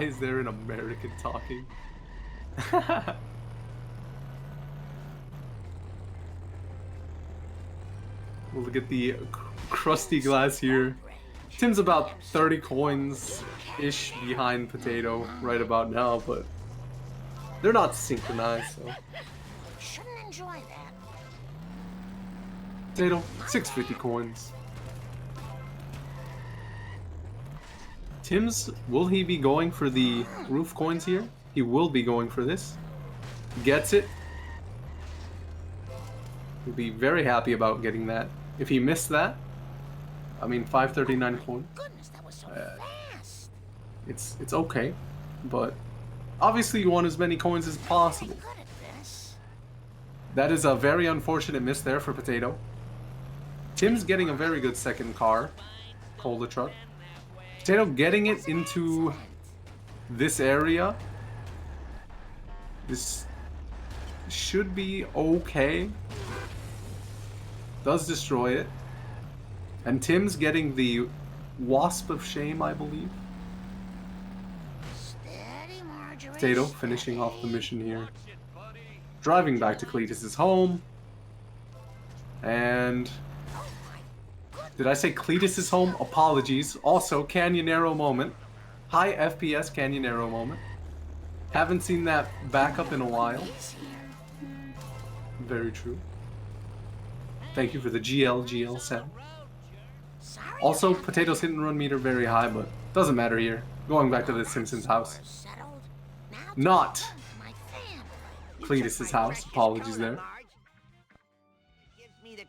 is there an American talking? We'll look at the crusty glass here. Tim's about 30 coins-ish behind Potato right about now, but they're not synchronized, so. Shouldn't enjoy that. Potato, 650 coins. Tim's, will he be going for the roof coins here? He will be going for this. Gets it. He'll be very happy about getting that. If he missed that, I mean 539 coin. Goodness, that was so fast. It's okay, but obviously you want as many coins as possible. Good at this. That is a very unfortunate miss there for Potato. Tim's getting a very good second car, Cola truck. Potato getting it into this area. This should be okay. Does destroy it. And Tim's getting the Wasp of Shame, I believe. Steady, Marjorie. Potato finishing off the mission here. Driving back to Cletus's home. And did I say Cletus's home? Apologies. Also, Canyonero moment. High FPS Canyonero moment. Haven't seen that backup in a while. Very true. Thank you for the GL sound. Sorry Also, about Potato's hit and run meter very high, but doesn't matter here. Going back to the Simpsons house. settled. Now Not to my family. Cletus's house. Apologies there.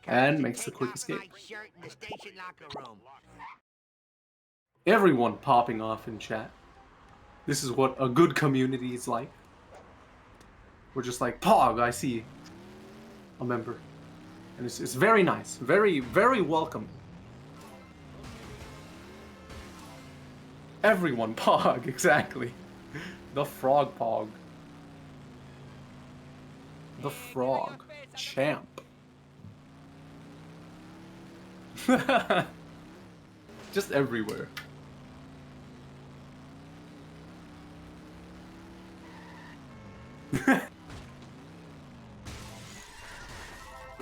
And makes the quick escape. Everyone popping off in chat. This is what a good community is like. We're just like, Pog, I see a member. And it's very nice. Very, very welcome. Everyone Pog, exactly. The frog Pog. The frog champ. Just everywhere.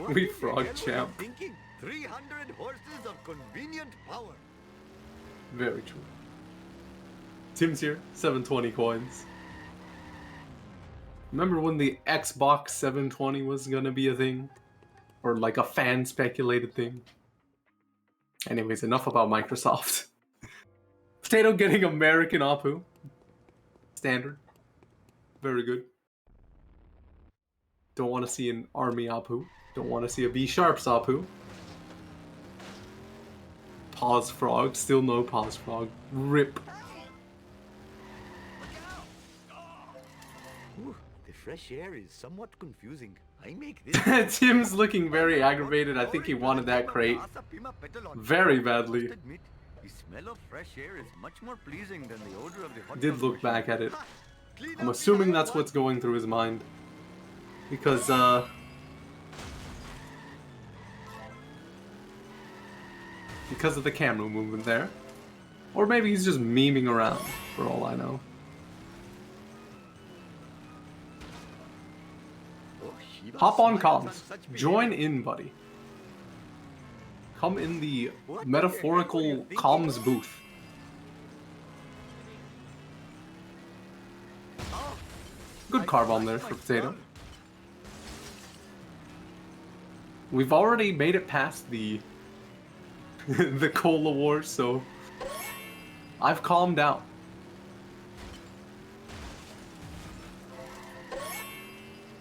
We frog champ. Thinking 300 horses of convenient power. Very true. Tim's here, 720 coins. Remember when the Xbox 720 was gonna be a thing? Or like a fan speculated thing? Anyways, enough about Microsoft. Potato getting American Apu. Standard. Very good. Don't want to see an Army Apu. Don't want to see a B-Sharps Apu. Pause Frog. Still no Pause Frog. RIP. Ooh, the fresh air is somewhat confusing. I make this. Tim's looking very aggravated. I think he wanted that crate very badly. The smell of fresh air is much more pleasing than the odor of the hot Did look back at it. I'm assuming that's what's going through his mind. Because, because of the camera movement there. Or maybe he's just memeing around, for all I know. Hop on comms. Join in, buddy. Come in the metaphorical comms booth. Good car bomb there for Potato. We've already made it past the the Cola War, so I've calmed down.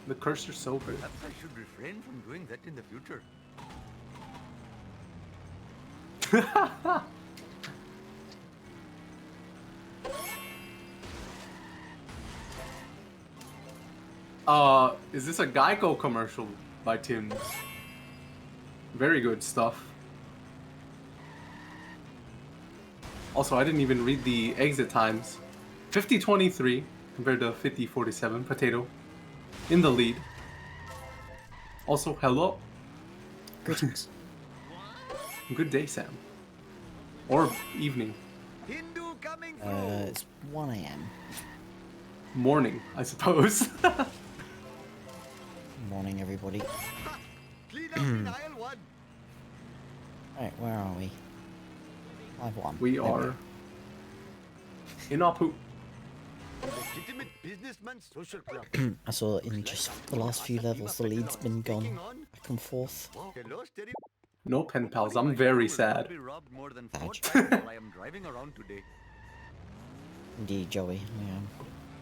The cursor's so good. Perhaps I should refrain from doing that in the future. Is this a Geico commercial by Timbs? Very good stuff. Also, I didn't even read the exit times. 50:23 compared to 50:47. Potato in the lead. Also, hello. Greetings. Good day, Sam. Or evening. Hindu coming through. It's 1 AM. Morning, I suppose. Morning, everybody. Clean up in aisle 1. Right, where are we? 5-1. We There are in Apu. Legitimate businessman social club. I saw in just the last few levels the lead's been gone back and forth. Hello, steady. No pen pals. I'm very Will sad. not be robbed more than 4 Badge. times while I am driving around today. Indeed, Joey. Yeah.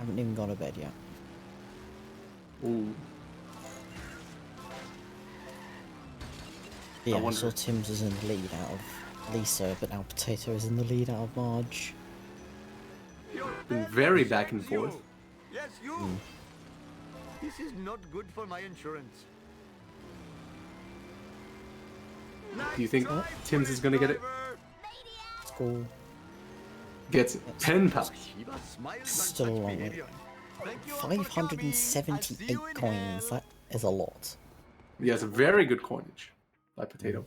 Haven't even gone to bed yet. Ooh. Yeah, I wonder- saw Timbs is in the lead out of Lisa, but now Potato is in the lead out of Marge. Been very back and forth. Yes, you. This is not good for my insurance. Do you think Timbs is gonna get it? Let's go. Gets it. 10 pals. Shiva smiles on Still a such long way. behavior. Thank you all for coming. I'll 578 see you in coins. hell. That is a lot. Yes, very good coinage by Potato.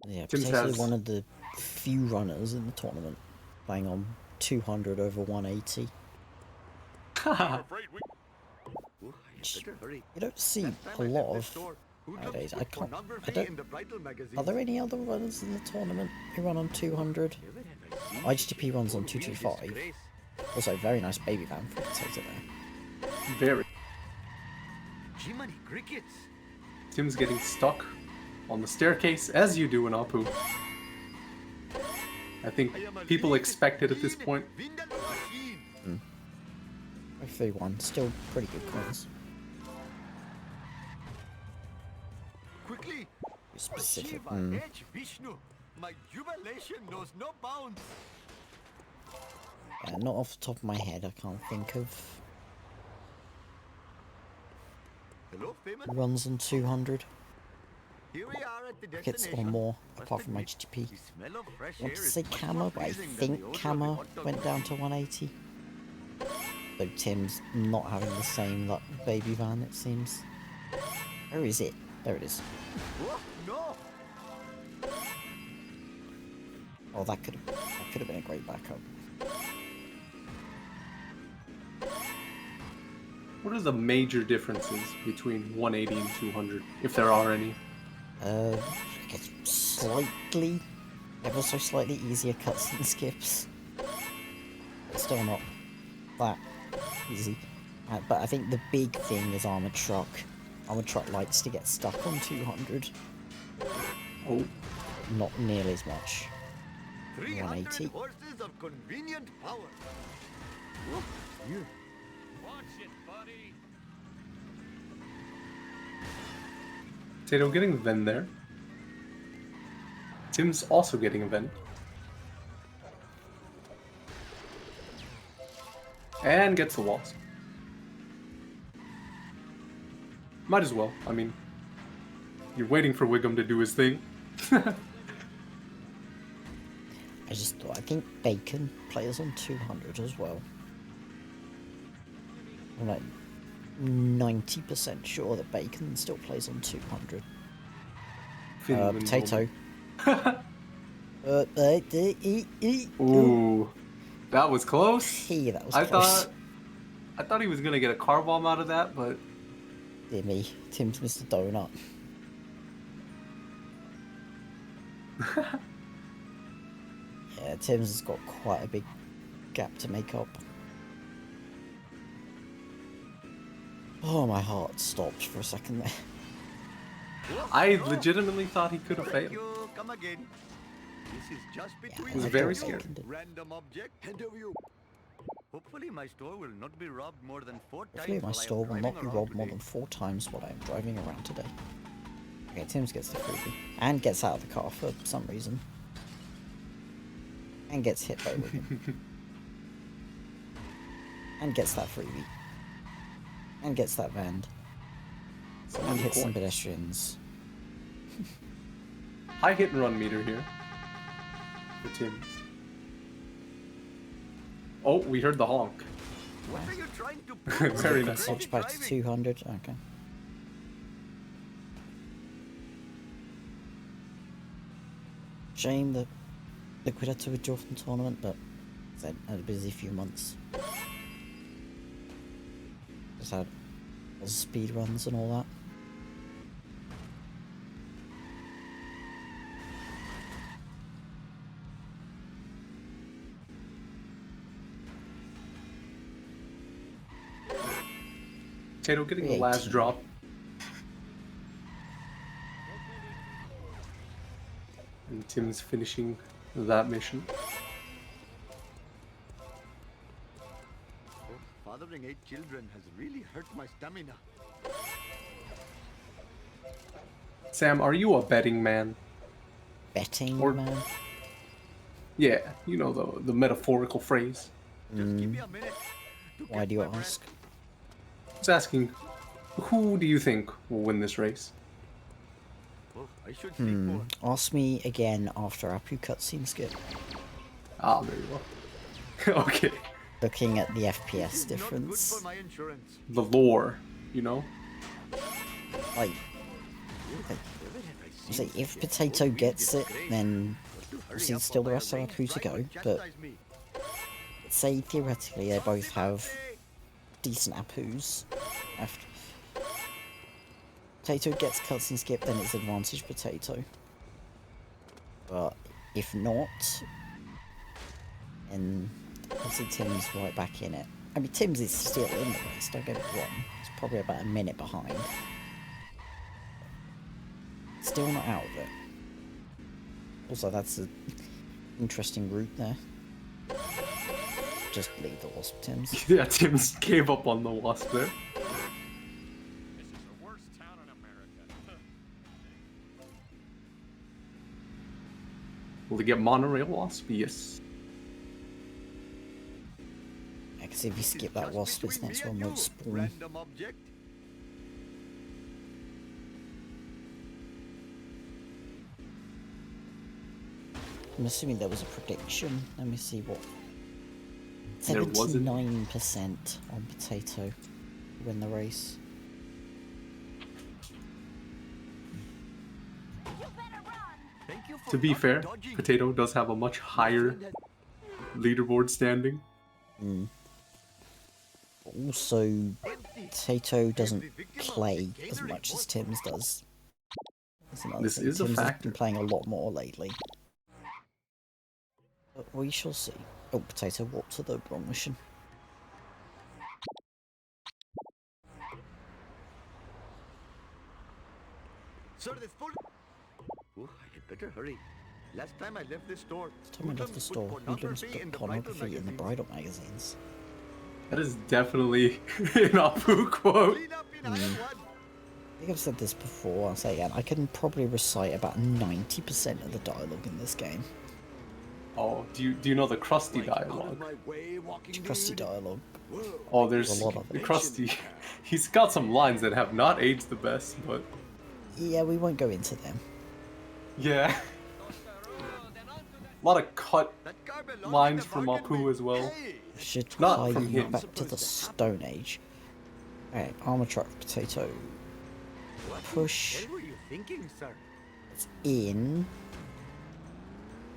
Yeah, Timbs Potato has- one of the few runners in the tournament, playing on 200 over 180. I'm afraid we. Ooh, I better hurry. You don't see Last time a I lot left this of store, who nowadays. looks I for can't. I pornography in don't. the bridal magazine? Are there any other runners in the tournament who run on 200? Never have I seen IGTP runs on such a 225. disgrace. Also, very nice baby van for Potato there. Very. Jiminy crickets. Tim's getting stuck on the staircase, as you do in Apu. I think I am a people lean, expect it at this mean point. Vindaloo machine. 531, still pretty good coins. Quickly. Specific. Shiva H. Vishnu. My jubilation knows no bounds. Yeah, not off the top of my head, I can't think of Hello, famous. runs on 200. Here we are at the Hits destination. or more, Must apart from admit, HTP. the smell of fresh I want air to is say much Kammer, more but I pleasing than think the odor of the Kammer hot dog went down to 180. So Tim's not having the same luck with baby van, it seems. Where is it? There it is. Oh, no! Oh, that could have been a great backup. What are the major differences between 180 and 200, if there are any? I guess slightly, ever so slightly easier cuts and skips. But still not that easy. But I think the big thing is Armored Truck. Armored Truck likes to get stuck on 200. Oh, Not nearly as much. 300 180. horses of convenient power. Oh, yeah. Watch it, buddy. Potato getting a Ven there. Tim's also getting a Ven. And gets the walls. Might as well. I mean, you're waiting for Wiggum to do his thing. I think Bacon plays on 200 as well. I'm like 90% sure that Bacon still plays on 200. Finland Potato. Ooh, that was close. Hey, that was I close. thought he was gonna get a car bomb out of that, but Dear me, Tim's Mr. Donut. Yeah, Tim's has got quite a big gap to make up. Oh, my heart stopped for a second there. I legitimately thought he could have Thank failed. you. Come again. This is just between was I us. very thought scared. Bacon did. Random object. Hand over you. Hopefully my store will not be robbed more than 4 times. Hopefully my while I am store will not driving be around robbed more today. than 4 times while I am driving around today. Okay, Tim's gets the freebie. And gets out of the car for some reason. And gets hit by Wiggum. And gets that freebie. And gets that band. So And hits some coins. pedestrians. High hit and run meter here for Timbs. Oh, we heard the honk. What are you trying to prove? Very Can nice. switch back to 200. Okay. Shame that Liquid had to withdraw from the tournament, but said had a busy few months. Just had all the speed runs and all that. Tato getting the last 318. drop. And Tim's finishing that mission. Fathering 8 children has really hurt my stamina. Sam, are you a betting man? Betting, Or- man. Yeah, you know the metaphorical phrase. Just give me a minute. to Why catch do you my breath. ask? I was asking, who do you think will win this race? Oh, I should seek more. Ask me again after Apu cutscene skip. Ah, there you go. Okay, Looking at the FPS This is not good difference. for my insurance. the lore, you know? Like, Where have I say, seen if such a Potato owing gets it, disgrace? then But to hurry obviously up still or the my rest of our arranged crew to bride go, will but chastise me. say theoretically they both have decent Apus. After Potato gets cutscene skip, then it's advantage Potato. But if not, then obviously Tim's right back in it. I mean, Tim's is still in the race, don't get me wrong. It's probably about a minute behind. Still not out of it. Also, that's an interesting route there. Just leave the Wasp, Tim's. Yeah, Tim's gave up on the wasp there. This is the worst town in America. Will he get monorail wasp? Yes. I can see if you It's skip that just Wasp, this between next me one and won't you, spawn. random object. I'm assuming there was a prediction. Let me see what. There wasn't. 79% on Potato to win the race. You better run. Thank you for To be not fair, dodging. Potato does have a much higher leaderboard standing. Also, Empty. Potato doesn't Every victim of play the as gathering much as was Tim's does. That's another This thing. is a Tim's has factor. been playing a lot more lately. But we shall see. Oh, Potato walked to the wrong mission. Sir, this full. Oh, I had better hurry. Last time I left this store, Time I left the hoodlums store, put Hoodlums pornography put in the pornography in the bridal bridal magazines. That is definitely an Apu quote. Clean up in aisle one. I think I've said this before, I'll say again, I can probably recite about 90% of the dialogue in this game. Oh, do you know the Krusty Like, out of dialogue? my way, walking It's crusty dude. dialogue. Whoa. Oh, there's a lot of it. Krusty. He's got some lines that have not aged the best, but Yeah, we won't go into them. yeah. A lot of cut That car belongs in lines the from bargain Apu bin. as well. Hey, Should Not tie from you him. back to the Stone Age. Alright, armor truck Potato. what Push. the hell were you thinking, sir? It's in.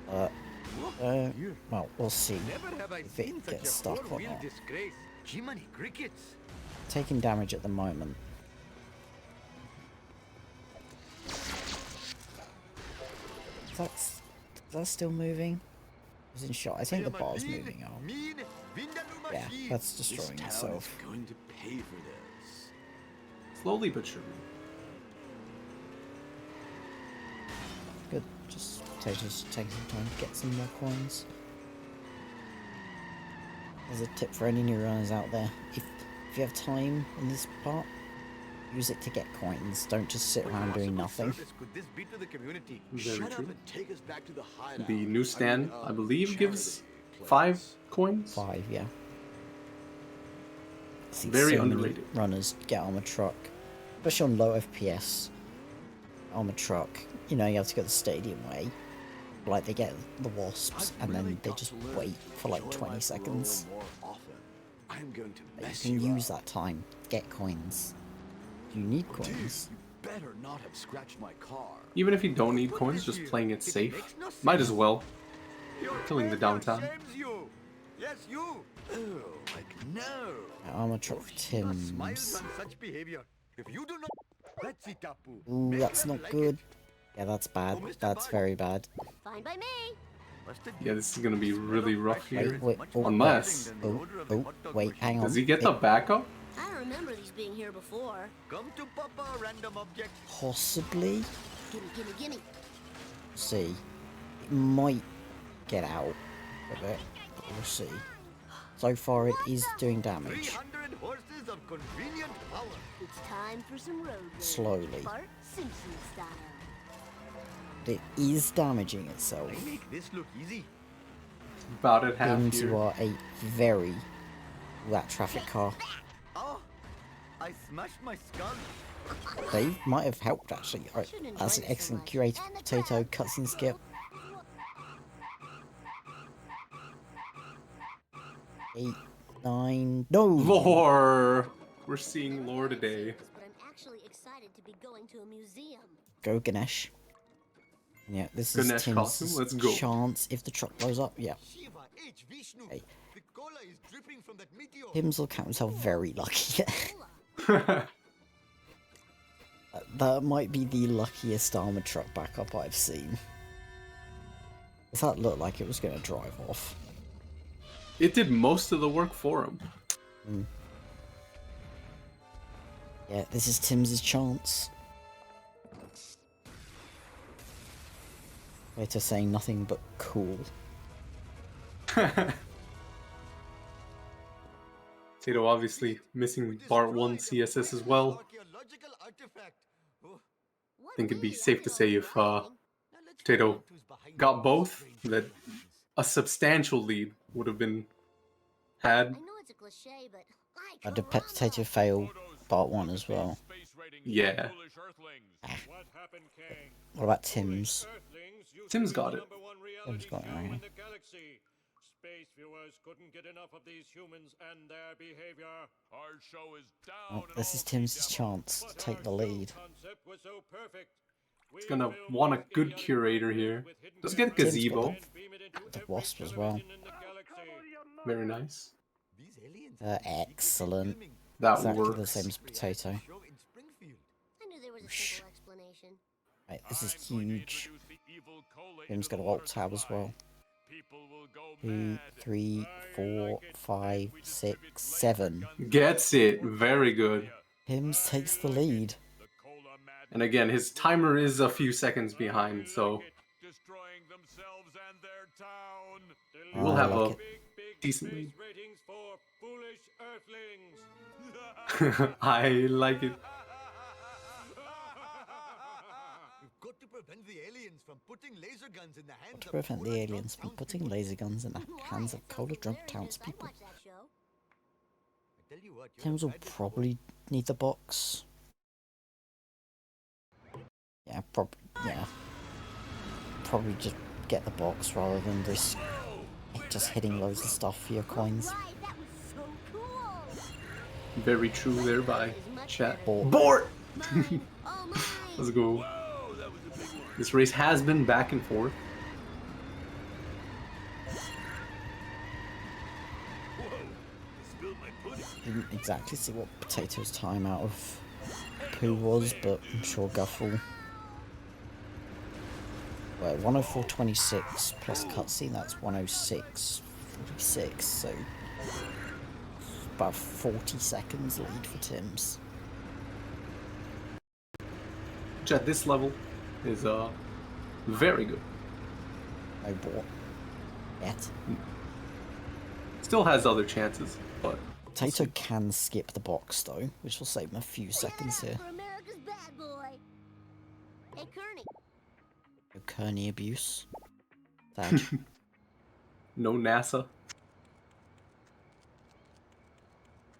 Well, we'll see. Never have I If it seen such gets a stuck or four-wheel not. disgrace. Jiminy crickets. Taking damage at the moment. Is that still moving? It's in shot. I think the am a bar's lean, moving on. mean Vindaloo Yeah, machine. that's destroying This itself. town is going to pay for this. Slowly but surely. Good. Just Potato's taking some time to get some more coins. There's a tip for any new runners out there. If you have time in this part, use it to get coins. Don't just sit What around doing possible nothing. service could this be to the community? Very Shut true. up and take us back to the hideout. The newsstand, I believe, gives charity 5 place. coins. 5, yeah. See Very so many underrated. runners get armored truck, especially on low FPS. Armored truck, you know, you have to go the stadium way. Like they get the wasps and then they just wait for like 20 seconds. I'm going to You mess can you use up. that time, get coins. You need Dude, coins. you better not have scratched my car. Even if you don't need Put coins, this just here. playing it It safe. makes no Might as sense. well. Your Killing the failure downtime. shames you. Yes, you. Oh, like no. Armored truck for Hiroshima smiles Timbs. on such behavior. If you do not, let's see, Tapu. Ooh, Make that's them not like good. it. Yeah, that's bad. Oh, Mr. That's Bud. very bad. Fine by me. Mustard Yeah, this is gonna be really rough here. Wait, oh, Unless- wait, hang on. Does he get the backup? I don't remember these being here before. Come to Papa, random object. Possibly? Gimme, gimme, gimme. See. It might get out of it, but we'll see. So far it is doing damage. 300 horses of convenient power. It's time for some road rage. Slowly. Bart Simpson style. It is damaging itself I make this look easy. About at half into here. a very... that traffic car. Oh, I smashed my skull. They might have helped actually. Alright, that's an excellent curated potato cutscene skip. 8, 9, no! Lore! We're seeing lore today. But I'm actually excited to be going to a museum. Go Ganesh. Yeah, this Ganesh is Tim's costume, let's go. chance if the truck blows up. Yeah, Shiva H. Vishnu. Hey. The cola is dripping from that meteor. Tim's will count himself very lucky. That might be the luckiest armored truck backup I've seen. If that looked like it was going to drive off. It did most of the work for him. Yeah, this is Tim's chance. Later saying nothing but cool. Tato obviously missing Part 1 CSS as well. Archaeological artifact. Oh, I think it'd be safe to say if now let's Potato find out who's behind got these both, strange that things. a substantial lead would have been had. I know it's a cliche, but I Did Potato fail part 1 as well? Yeah. What happened, King? What about Tim's? Earthlings used Tim's to be got the it. number one Tim's reality got it, show right. in the galaxy. Space viewers couldn't get enough of these humans and their behavior. Our show is down. Oh, this is Tim's chance to take the lead. Concept was so perfect. It's gonna want a good curator here. Let's get a Tim's gazebo. got the wasp as well. Very nice. These aliens Excellent. That Exactly works. the same as Potato. show in Springfield. I knew there was a Whoosh. simple explanation. Right, this is huge. Tim's got a alt tab as well. 2, 3, 4, 5, 6, 7. Gets it. Very good. Tim's takes the lead. And again, his timer is a few seconds behind, so Destroying themselves and their town. we'll have like a decent lead. Ratings for foolish earthlings. I like it. We've got to prevent the aliens from putting laser guns in the hands To of prevent the cola aliens from drunk putting townspeople. laser guns in the hands of cola drunk townspeople. Watch that show. I tell you what, you're Tim's a will bad boy. probably need the box. Yeah, probably just get the box rather than just hitting loads of stuff for your coins. Right, that was so cool. Very true there by chat. Or Bort! Mine. Oh, mine. Let's go. This race has been back and forth. didn't exactly see what Potato's time out of poo was, but I'm sure Guff will. Well, 104.26 plus cutscene, that's 106.46, so about 40 seconds lead for Timbs. Which at this level is very good. No bought yet. Still has other chances, but Potato can skip the box though, which will save him a few seconds here. For America's bad boy. Hey, Kearney. No Kearney abuse. Tag. no NASA.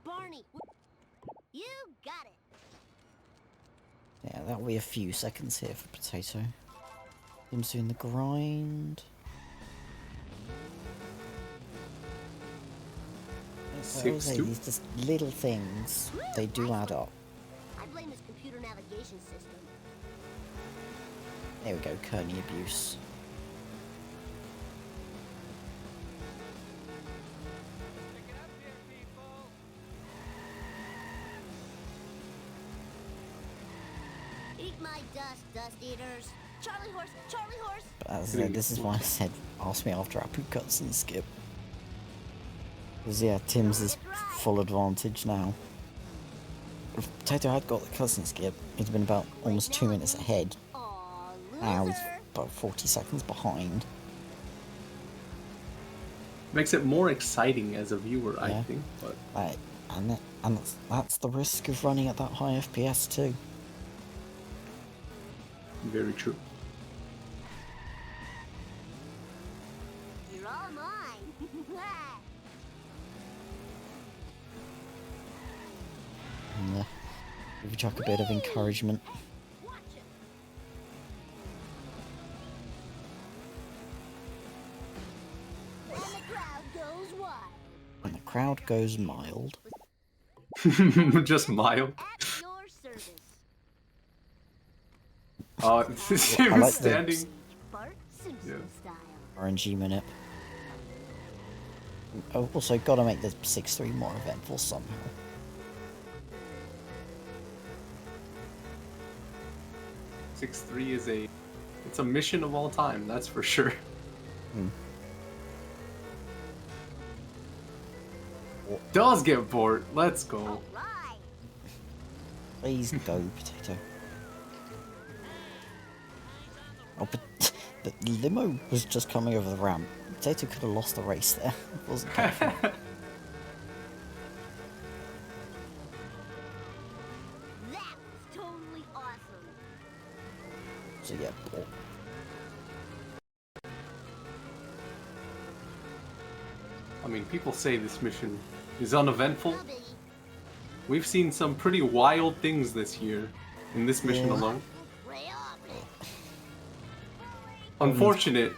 Barney. You got it. Yeah, that'll be a few seconds here for Potato. Tim's doing the grind. I always say, these just little things, they do add up. I blame his computer navigation system. There we go, Kearney abuse. Eat my dust, dust eaters. Charlie horse, Charlie horse. But as I said, this is why I said, ask me after Apu cuts and skip. Because yeah, Timbs is full advantage now. If Potato had got the cousin skip, he'd been about almost 2 minutes ahead. Aw, Now he's loser. about 40 seconds behind. Makes it more exciting as a viewer, I Yeah. think. But Like, and that's the risk of running at that high FPS too. very true. You're all mine. And give you Chuck a bit of encouragement. Watch it. And the crowd goes wild. And the crowd goes mild. Just mild. At your service. He I was like the- standing. Bart Simpson Yeah. style. RNG minute. Oh, also gotta make the 6-3 more eventful somehow. 6-3 is it's a mission of all time, that's for sure. Does get bored. Let's go. All right. Please go, Potato. Oh, but the limo was just coming over the ramp. Potato could have lost the race there. It wasn't careful. That was totally awesome. So yeah, ball. I mean, people say this mission is uneventful. No biggie. We've seen some pretty wild things this year in this mission Yeah. alone. Reopen. Unfortunate.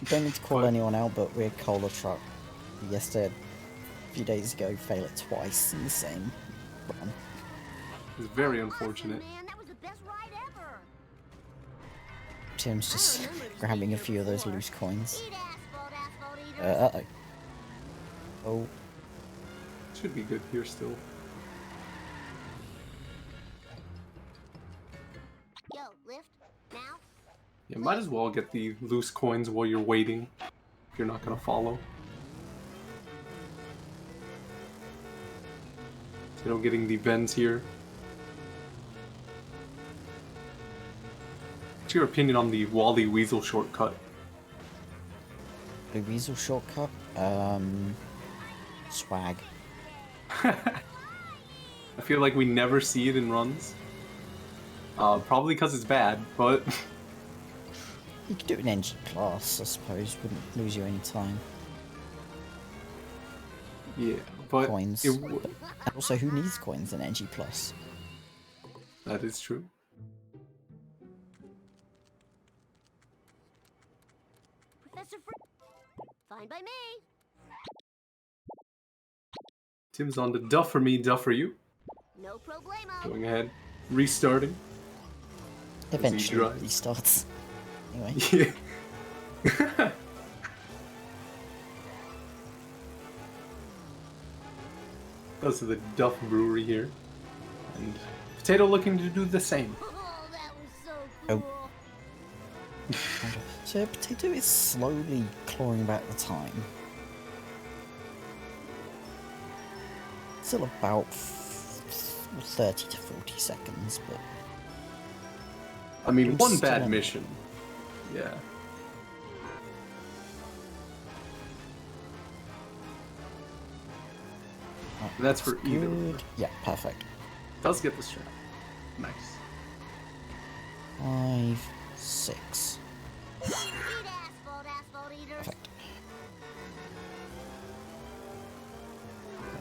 Don't need to call But- anyone out, but we had Cola Truck yesterday, a few days ago, fail it twice in the same run. It's very Awesome, unfortunate. man. That was the best ride ever. Tim's just grabbing a few of those loose coins. Eat asphalt, asphalt eaters. Uh-oh. Oh, Should be good here still. Yo, lift. Now. You might as well get the loose coins while you're waiting, if you're not gonna follow. You know, getting the bends here. What's your opinion on the Wally Weasel shortcut? Blue Weasel shortcut. Swag. I feel like we never see it in runs. Probably because it's bad, but You could do an NG class, I suppose. Wouldn't lose you any time. yeah, but Coins. it w- And also, who needs coins in NG plus? that is true. Professor Fine by me. Tim's on the duff for me, duff for you. No problemo. Going ahead, restarting. Eventually, drives. he starts. Anyway, Yeah. Goes to the Duff Brewery here. And Potato looking to do the same. Oh, that was so Oh. cool. so Potato is slowly clawing back the time. Still about 30 to 40 seconds, but I mean, I'm one still bad on- mission. Yeah. And that's for either. good. Yeah, perfect. Does get the strap. Nice. 5, 6. Eat asphalt, asphalt eaters. Perfect.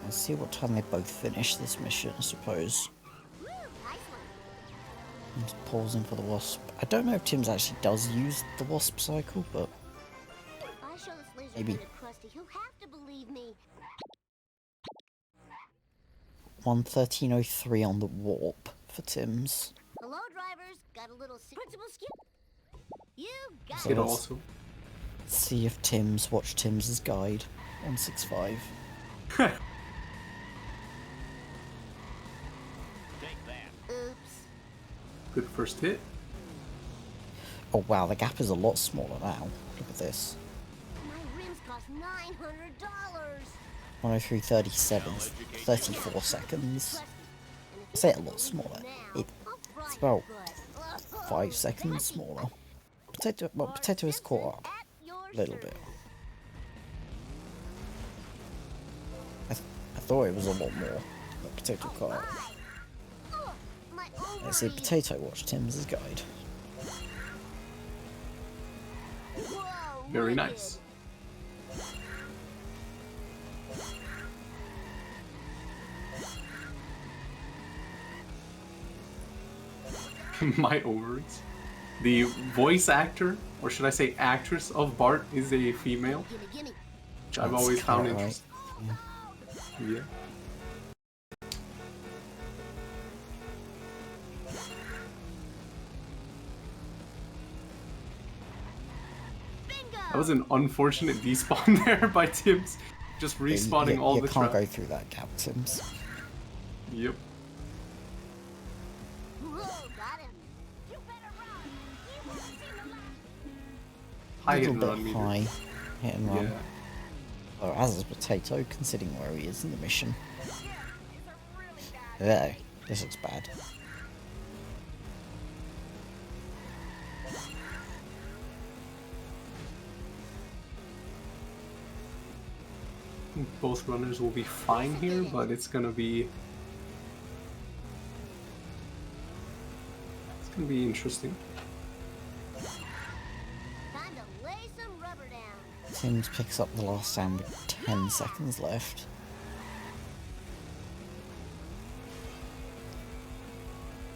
Let's see what time they both finish this mission, I suppose. Woo, nice one. I'm just pausing for the wasp. I don't know if Timbs actually does use the wasp cycle, but If I show this laser Maybe. gun to Krusty, he'll have to believe me. 1:13:03 on the warp for Timbs. Hello, drivers. Got a little principal skill. You got So It let's also. see if Timbs watch Timbs's guide. 165. Take that. Oops. Good first hit. Oh wow, the gap is a lot smaller now. Look at this. My rims cost $900. 103:37, 34 seconds. I say a lot smaller. It's about 5 seconds smaller. Potato has caught up a little bit. I thought it was a lot more, but Potato caught up. Let's see, Potato watched Tim's guide. Very nice. My ovaries. The voice actor, or should I say actress of Bart, is a female, Gimme, gimme. which I've That's always found kinda interesting. Yeah. That was an unfortunate despawn there by Timbs. Just respawning you, all you the can't trap. go through that gap, Timbs. Yep. Whoa, got him. You better run. You won't see the light. High A hit little and bit run meter. high hit and run. Yeah. Oh, as is Potato, considering where he is in the mission. There, this looks bad. Both runners will be fine here, but it's gonna be interesting. Time to lay some rubber down. Timbs picks up the last stand with 10 seconds left.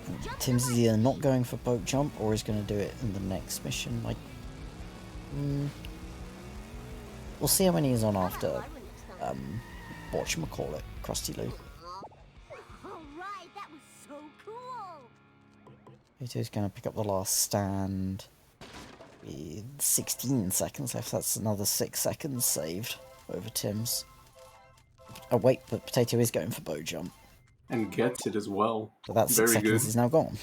And Timbs is either not going for boat jump or is going to do it in the next mission. Like, we'll see how many he's on after. Whatchamacallit, Krusty Lou. Alright, that was so cool. Potato's going to pick up the last stand with 16 seconds left. That's another 6 seconds saved over Timbs. Oh wait, but Potato is going for bow jump. And gets it as well. So that 6 Very seconds good. is now gone.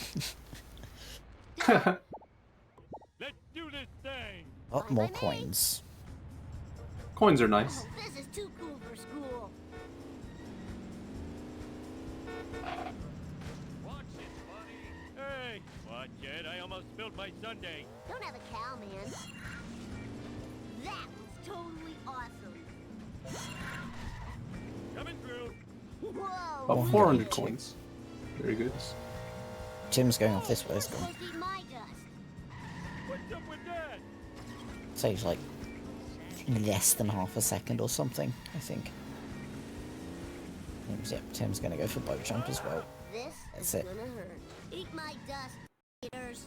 Let's do this thing. Oh, more coins. Coins are nice. Oh, this is too cool for school. Watch it, buddy. Hey, watch it. I almost spilled my sundae. Don't have a cow, man. That was totally awesome. Coming through. Whoa. About 400 coins. Very good. Tim's going off this way, it's gone. Supposed to be my dust. What's up with that? Saves like less than half a second or something, I think. Tim's gonna go for boat jump as well. This That's is it. gonna hurt. Eat my dust, haters.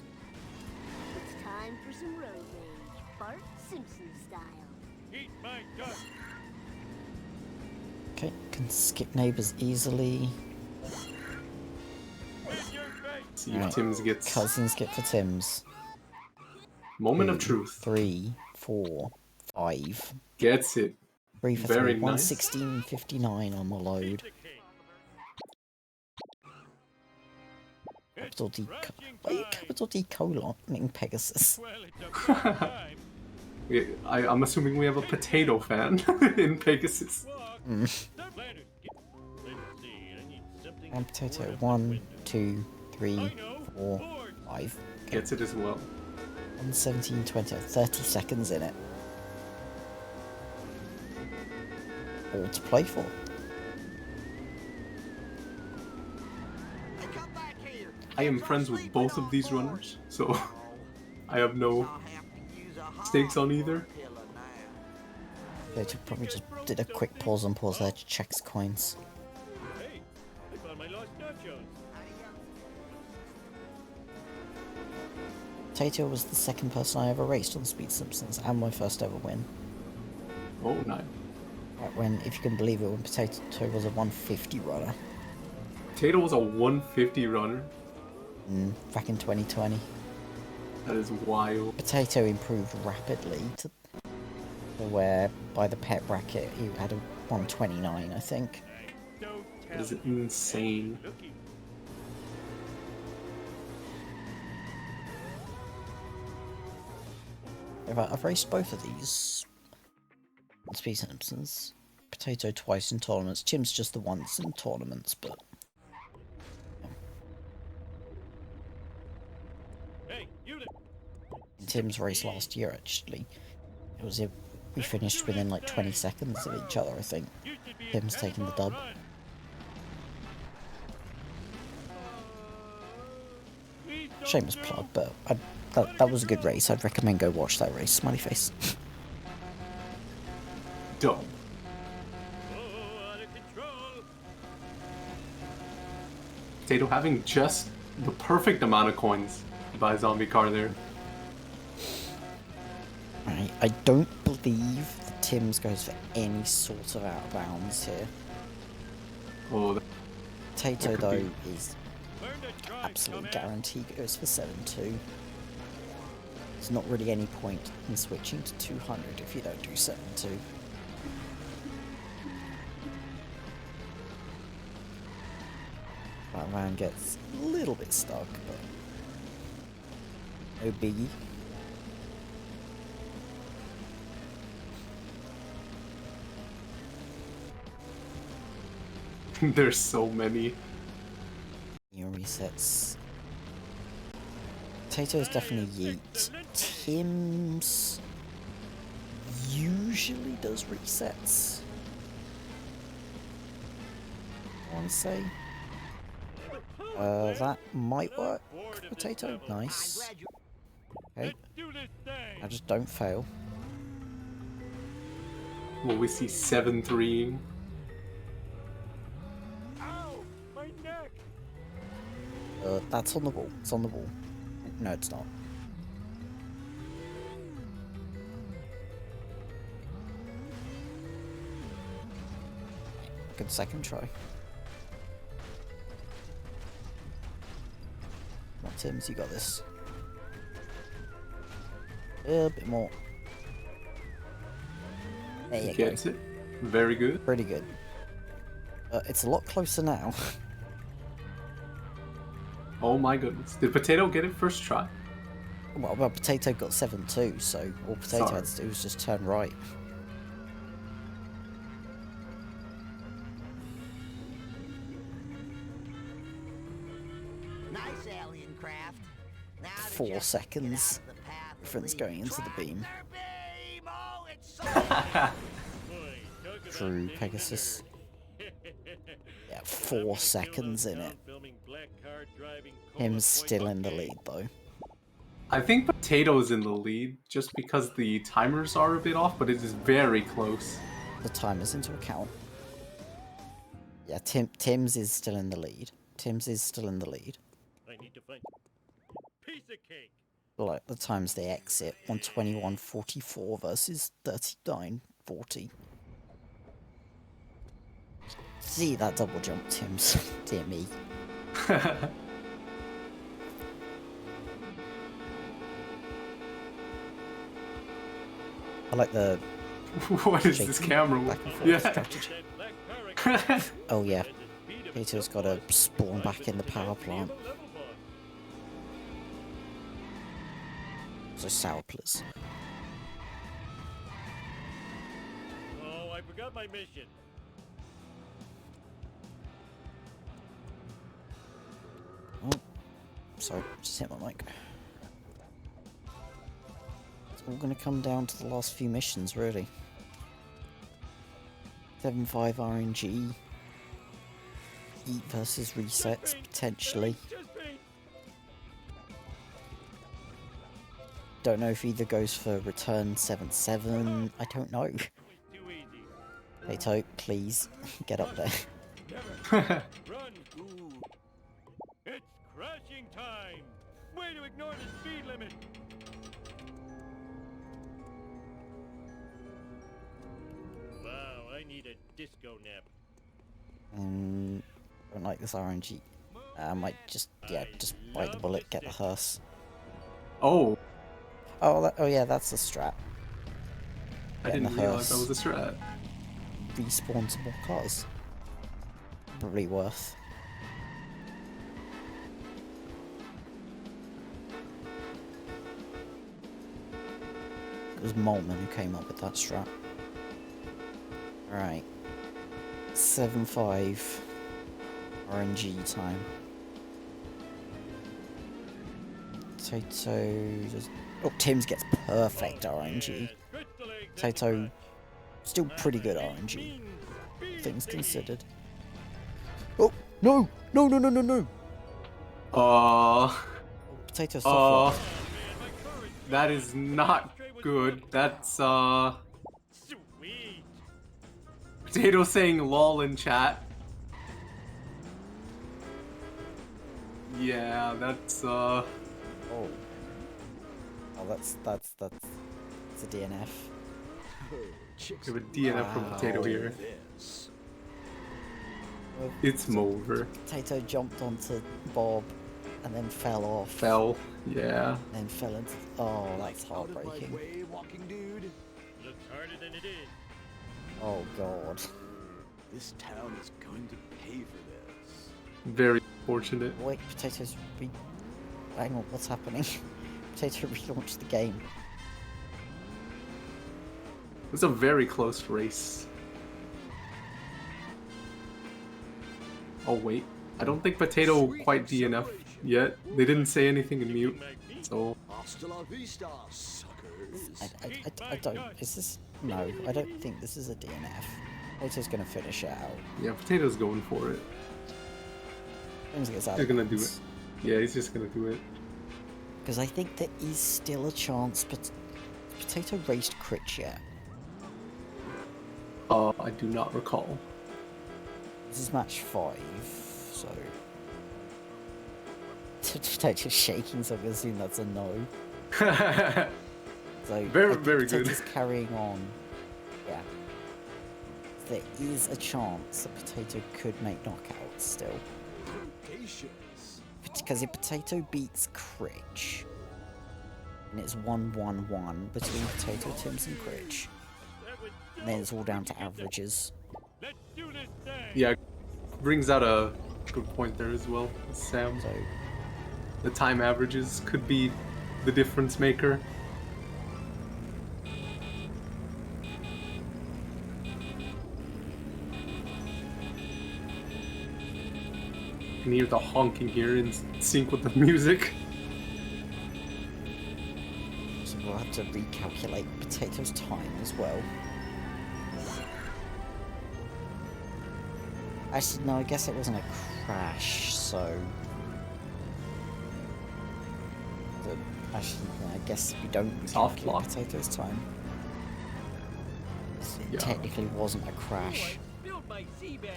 It's time for some road rage, Bart Simpson style. Eat my dust. Okay, can skip neighbors easily. With your face. See if Alright. Timbs gets Cousin skip for Tim's. moment of 2, truth. 3, 4, 5. Gets it. 3 for Very 3. nice. 116.59 on the load. The king. Capital D. Rushing Why are you time. capital D coloning Pegasus? Well, it's about time. I'm assuming we have a potato fan in Pegasus. Walk. Mm. Let's see. I need something. And potato. for the 1, window. 2, 3, I know. 4, Board. 5. Gets it as well. 117.20. 30 seconds in it. All to play for. Hey, come back here. I am friends with both of these runners, so I have no I'll have to use a stakes on hog either. killer now. They probably just did a quick pause on pause there to check his coins. Hey, I found my lost nachos. Potato was the second person I ever raced on Speed Simpsons, and my first ever win. Oh, nice. Right when, if you can believe it, when Potato was a 150 runner. Potato was a 150 runner. Back in 2020. That is wild. Potato improved rapidly to where, by the pet bracket, he had a 129, I think. That is insane. I've raced both of these on Speed Simpsons. Potato twice in tournaments. Timbs just the once in tournaments, but Hey, you in Tim's race last year, actually, it was we finished within like 20 seconds of each other, I think. Tim's taking the dub. Shameless plug, but that was a good race. I'd recommend go watch that race. Smiley face. Dope. out of control. Potato having just the perfect amount of coins to buy a zombie car there. I don't believe that Tim's goes for any sort of out of bounds here. Oh, Potato, could though, be. is Learn to drive, absolutely dumbass. guaranteed goes for 7-2. There's not really any point in switching to 200 if you don't do 7-2. That man gets a little bit stuck, but no biggie. There's so many. New resets. Potato's definitely yeet. Timbs usually does resets, I want to say. That might work. Potato, nice. Okay, Do this thing. I just don't fail. Will we see 7-3? Ow, my neck. That's on the wall. It's on the wall. No, it's not. Good second try. Come on, Timbs, you got this. A bit more. There you go. Gets it. Very good. Pretty good. It's a lot closer now. Oh my goodness. Did Potato get it first try? Well, Potato got 7-2, so all Potato had to do was just turn right. Nice alien craft. Now to 4 just seconds. get out of the path of Difference the going into the beam. tractor beam. Oh, it's so Boy, talk about True, taking Pegasus. over. Yeah, I'm 4 gonna kill seconds in town it. filming black car driving Him Cola still in the Boy lead, though. I think Potato's in the lead just because the timers are a bit off, but it is very close. The timers into account. Yeah, Timbs is still in the lead. Timbs is still in the lead. I need to find piece of cake. Like the times they exit, 121.44 versus 39.40. See that double jump, Timbs. Dear me. I like the What is this shaky camera? back and forth Yeah. strategy. That black car Oh yeah, has the speed of a Peter's got to spawn back in the power plant. So sour please. Oh, I forgot my mission. Oh, sorry, just hit my mic. It's all going to come down to the last few missions, really. 7-5 RNG. Eat versus resets, potentially. Just me. Don't know if either goes for return 7-7. I don't know. Too Potato, please get up there. Run! Ooh. It's crashing time! Way to ignore the speed limit! Wow, I need a disco nap. I don't like this RNG. I might just, yeah, just bite the bullet, get the hearse. Oh, Oh yeah, that's a strat. I Getting didn't the realize that hearse. was a strat. Respawn some more cars. Probably worth. It was Molman who came up with that strat. Alright. 7-5 RNG time. Tato just... Oh, Timbs gets perfect RNG. Tato still pretty good RNG. Things considered. Oh, no! No, no, no, no, no! Potato soft lock. that is not good. That's, Sweet! Potato saying lol in chat. Yeah, that's, Oh. Oh, that's a DNF. we have a DNF from Potato Wow. here. This. Well, It's Mover. Potato jumped onto Bob and then fell off. Fell. Yeah. And then fell into... Oh, that's Out of my heartbreaking. way, walking dude. Looks harder than it is. Oh, God. This town is going to pay for this. Very fortunate. Wait, Potato's Hang on, what's happening? Potato relaunched the game. It was a very close race. Oh wait, I don't think Potato quite DNF yet. They didn't say anything in mute, so... Hasta la vista, suckers. I don't... Is this... No, I don't think this is a DNF. Potato's gonna finish it out. Yeah, Potato's going for it. James gets out He's of the gonna do it. woods. Yeah, he's just gonna do it. Because I think there is still a chance, but Potato raced crit yet. I do not recall. This is match 5, so... Potato's shaking, so I'm gonna assume that's a no. So Very, I think very good. Potato's carrying on. Yeah. There is a chance that Potato could make knockouts still. Patience. Because if Potato beats Critch, and it's 1-1-1 between Potato, Timbs, and Critch, and then it's all down to averages. Let's do this thing! Yeah, brings out a good point there as well, Sam. So The time averages could be the difference maker. You can hear the honking here in sync with the music. So we'll have to recalculate Potato's time as well. Actually, no, I guess it wasn't a crash, so... Actually, I guess we don't Soft recalculate lock. Potato's time. It Yeah. technically wasn't a crash. Build my sea bag!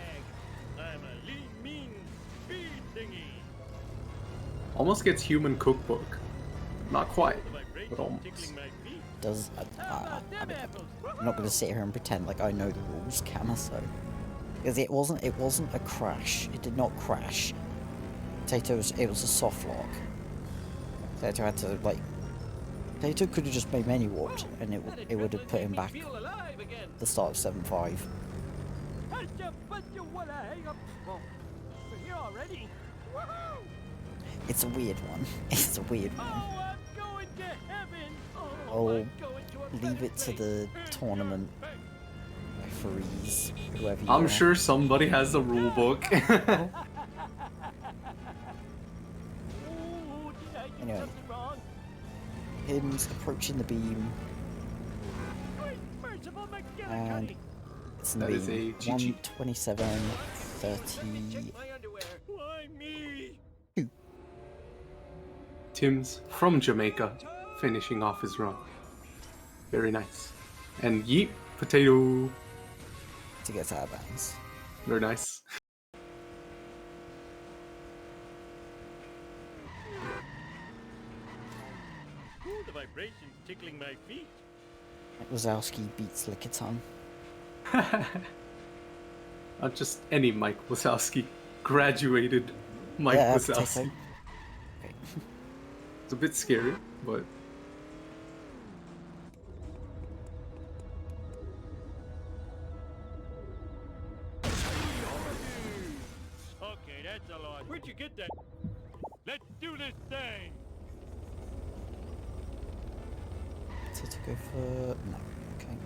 I'm a lean, mean speed thingy! Almost gets human cookbook. Not quite, The vibration but almost. tickling my feet. Does... How about I them mean, apples? I'm not going to sit here and pretend like I know the rules, Camma, so... Because it wasn't a crash. It did not crash. It was a soft lock. Potato had to, like... Potato could have just made menu warped, and it would have put him back Feel alive again. at the start of 7-5. But you wanna hang up? Well, we're here already. Woohoo! It's a weird one. It's a weird Oh, one. I'm going to heaven. I'll I'm going to a leave it to the tournament referees, whoever you I'm are. sure somebody has a rule book. Ooh, did I do Anyway. something wrong? Him's approaching the beam, Great merciful and McGillicuddy. it's in the That is beam. a GG. 127, 30. My underwear. Why me? Timbs from Jamaica, finishing off his run. Very nice. And yeet, Potato. to get out of bounds. Very nice. Ooh, the vibrations tickling my feet. Wazowski beats Lickitung. Not just any Mike Wazowski. Graduated Mike Yeah, Wazowski. potato. Okay. It's a bit scary, but Okay, that's a lot. Where'd you get that? Let's do this thing. Potato go for... No. Okay.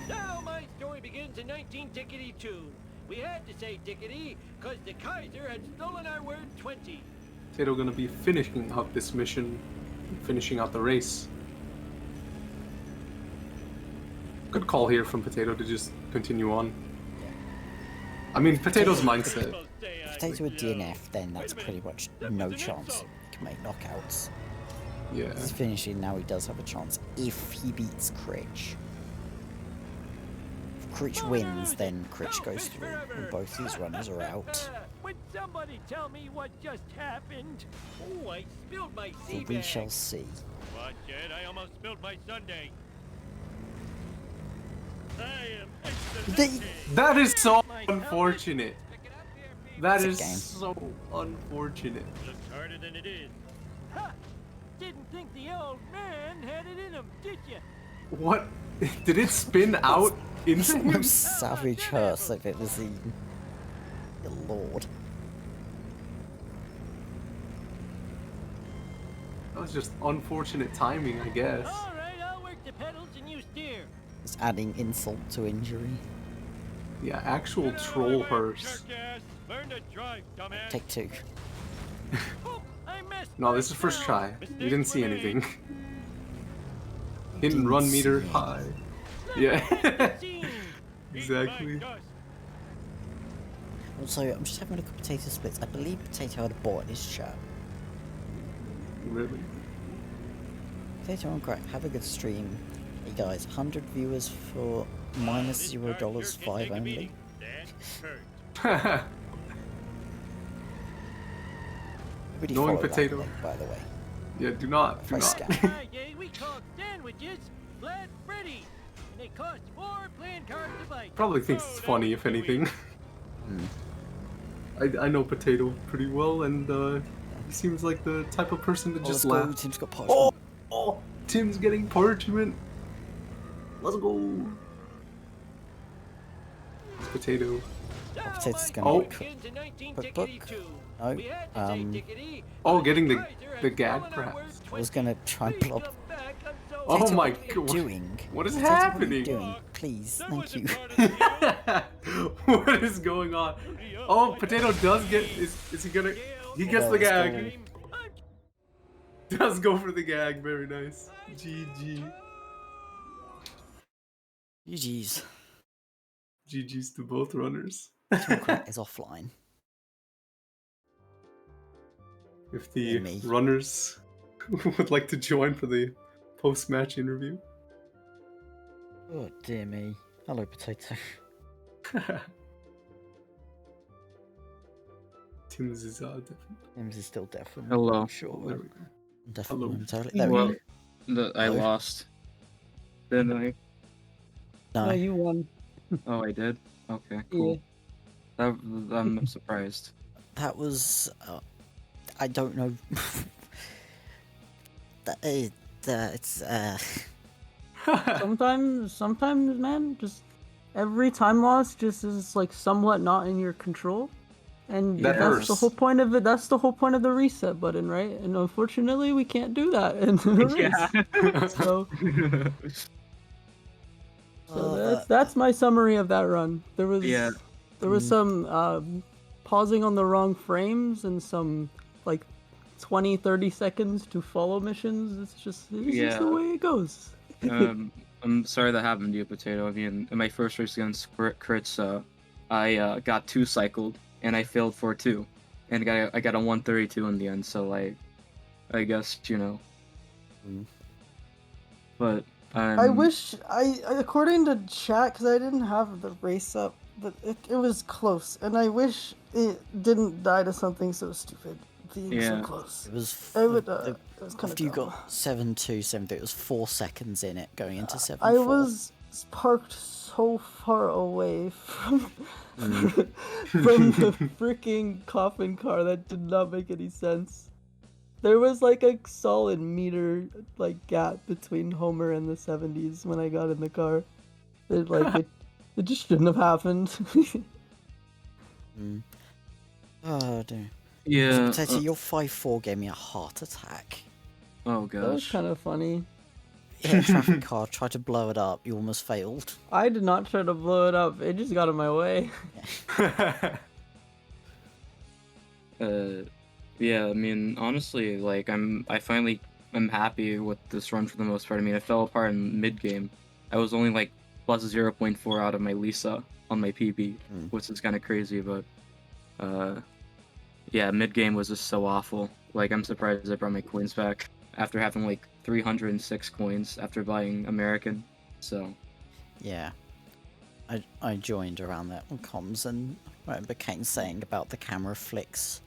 Now my story begins in 19-2. We had to say tickety, cause the Kaiser had stolen our word 20. Potato gonna be finishing out this mission, finishing out the race. Good call here from Potato to just continue on. I mean, Potato's mindset. People say I If Potato would would know. DNF, then that's Wait a pretty minute, much that no was an chance insult. he can make knockouts. Yeah. He's finishing now, he does have a chance if he beats Critch. If Critch wins, then Critch goes through, and both these runners are out. Would somebody tell me what just happened? Oh, I spilled my So sea we bag. shall see. Watch it, I almost spilled my sundae. I am excellent. That is so My unfortunate. Pick it up here, people. That It's is a game. so unfortunate. Looks harder than it is. Ha! Didn't think the old man had it in him, did you? What? Did it spin out instantly? Most savage hearse I've ever seen. Good lord. That was just unfortunate timing, I guess. All right, I'll work the pedals and you steer. It's adding insult to injury. Yeah, actual Get out of my troll way, hearse. jerk-ass. Learn to drive, dumbass. Take two. Oh, I missed No, my this is first throw. try. Mistakes You didn't see were anything. made. Hit and run Didn't meter see high. Not Yeah. like the scene. Eat my Exactly. dust. Also, I'm just having a look at Potato Splits. I believe Potato had a bot in his chat. Really? Potato on crack, have a good stream. Hey guys, 100 viewers for minus This $0 card sure can 5 take a only. beating. That hurt. Really Knowing follow that Potato. link, by the way. Yeah, do not. If Do I not. scan. Friday, we called sandwiches Flat Freddy, and they cost 4 playing cards a bite. Probably thinks Oh, it's that funny, was if anything. I know Potato pretty well, and he seems like the type of person to Oh, just let's go, laugh. Tim's got Parchment. Oh, Tim's getting Parchment. Let's go. It's Potato. Now Potato's my gonna Oh. story begins in Book. 19-2. No, We had to say tickety, Oh, but getting the Kaiser had gag, stolen our perhaps. word I was 20. gonna try and Please block. come back, I'm so Oh Potato, my what are you God. doing? What is Potato, What are happening? you doing? Please, That thank wasn't you. part of the deal. What is going on? Hurry up, Oh, I Potato got does to get. leave. Is he gonna? Gail, He gets the let's gag. go. I'm Does go for the gag. Very nice. GG. GG's. GG's to both runners. Tom Crack is offline. If the Yeah, me. runners would like to join for the post-match interview. Oh dear me. Hello, Potato. Tim's is definitely. Tim's is still definitely. Hello. I'm sure. There we go. Definitely Hello. momentarily. There we Well, go. I Hello. lost. Didn't I? No. you won. Oh, I did? Okay, cool. I'm surprised. That was. I don't know. It's. Sometimes, man, just every time loss just is like somewhat not in your control, and That that's the hurts. whole point of it. That's the whole point of the reset button, right? And unfortunately, we can't do that in the race. So that's my summary of that run. There was Yeah. there was some pausing on the wrong frames and some like 20-30 seconds to follow missions. It's just the Yeah. way it goes. I'm sorry that happened to you, Potato. I mean, in my first race against Crits, I got 2 cycled, and I failed for 2. And I got a 132 in the end, so I guess, you know. Mm. But I wish according to chat, because I didn't have the race up, but it was close, and I wish it didn't die to something so stupid. Being so Yeah. close. It was I would, it was kind of after you dumb. got 7-2, 7-3, it was 4 seconds in it going into 7-4. I was parked so far away from from the freaking coffin car that did not make any sense. There was like a solid meter like gap between Homer and the 70s when I got in the car. It just shouldn't have happened. Oh dear. Yeah. Potato, your 5-4 gave me a heart attack. Oh That was gosh. kind of funny. You hit a traffic car, tried to blow it up, you almost failed. I did not try to blow it up. It just got in my way. Yeah, I mean, honestly, like, I'm happy with this run for the most part. I mean, it fell apart in mid-game. I was only, like, plus 0.4 out of my Lisa on my PB, which is kind of crazy, but, yeah, mid-game was just so awful. Like, I'm surprised I brought my coins back after having, like, 306 coins after buying American, so... Yeah. I joined around that on comms, and I remember Kane saying about the camera flicks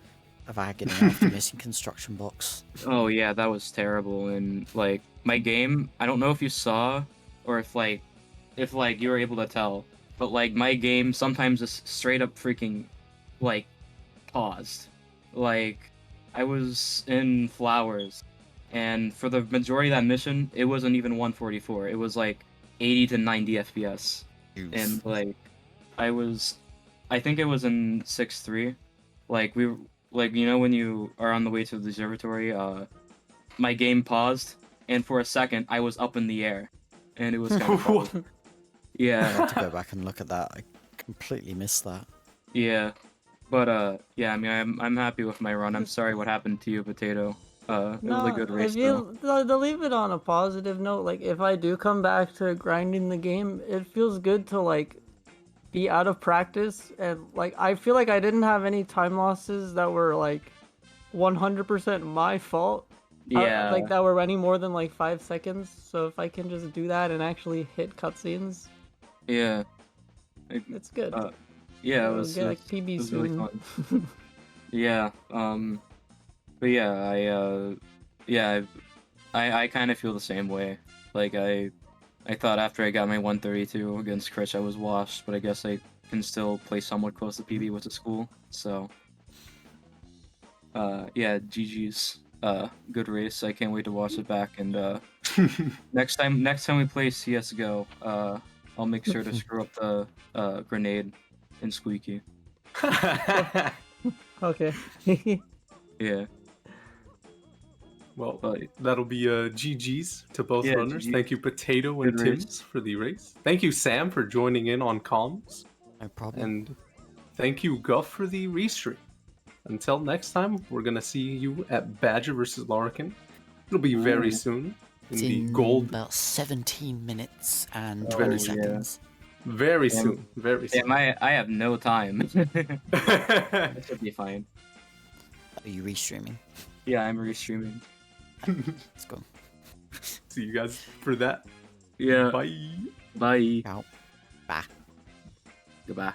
of agony after missing construction box. Oh yeah, that was terrible. And like my game, I don't know if you saw or if you were able to tell, but like my game sometimes just straight up freaking like paused. Like I was in flowers, and for the majority of that mission, it wasn't even 144. It was like 80 to 90 FPS. And like I think it was in 6-3. Like you know when you are on the way to the observatory, my game paused, and for a second I was up in the air, and it was kind of funny. I Yeah, have to go back and look at that. I completely missed that. yeah, but yeah, I mean I'm happy with my run. I'm sorry what happened to you, Potato. It was a good race if you to leave it on a positive note, like if I do come back to grinding the game, it feels good to like be out of practice, and like I feel like I didn't have any time losses that were like 100% my fault. Yeah. Like that were any more than like 5 seconds. So if I can just do that and actually hit cutscenes, Yeah. it's good. Yeah, I'll get like PB it was soon. really fun. Yeah. But yeah, I kind of feel the same way. Like I thought after I got my 132 against Critch, I was washed, but I guess I can still play somewhat close to PB with the school. So, yeah, GG's. Good race. I can't wait to watch it back. And next time we play CS:GO, I'll make sure to screw up the grenade in Squeaky. Okay. Yeah. Well, that'll be GG's to both runners. GG. Thank you, Potato and Good race. Timbs, for the race. Thank you, Sam, for joining in on comms. No problem. And thank you, Guff, for the restream. Until next time, we're going to see you at Badger versus Larkin. It'll be very soon. It's the in gold. about 17 minutes and Oh, 20 yeah. seconds. Very soon. Very soon. Damn, I have no time. That should be fine. Are you restreaming? Yeah, I'm restreaming. Let's go. See you guys for that. Yeah. Bye. Bye. Ciao. Bye. Goodbye.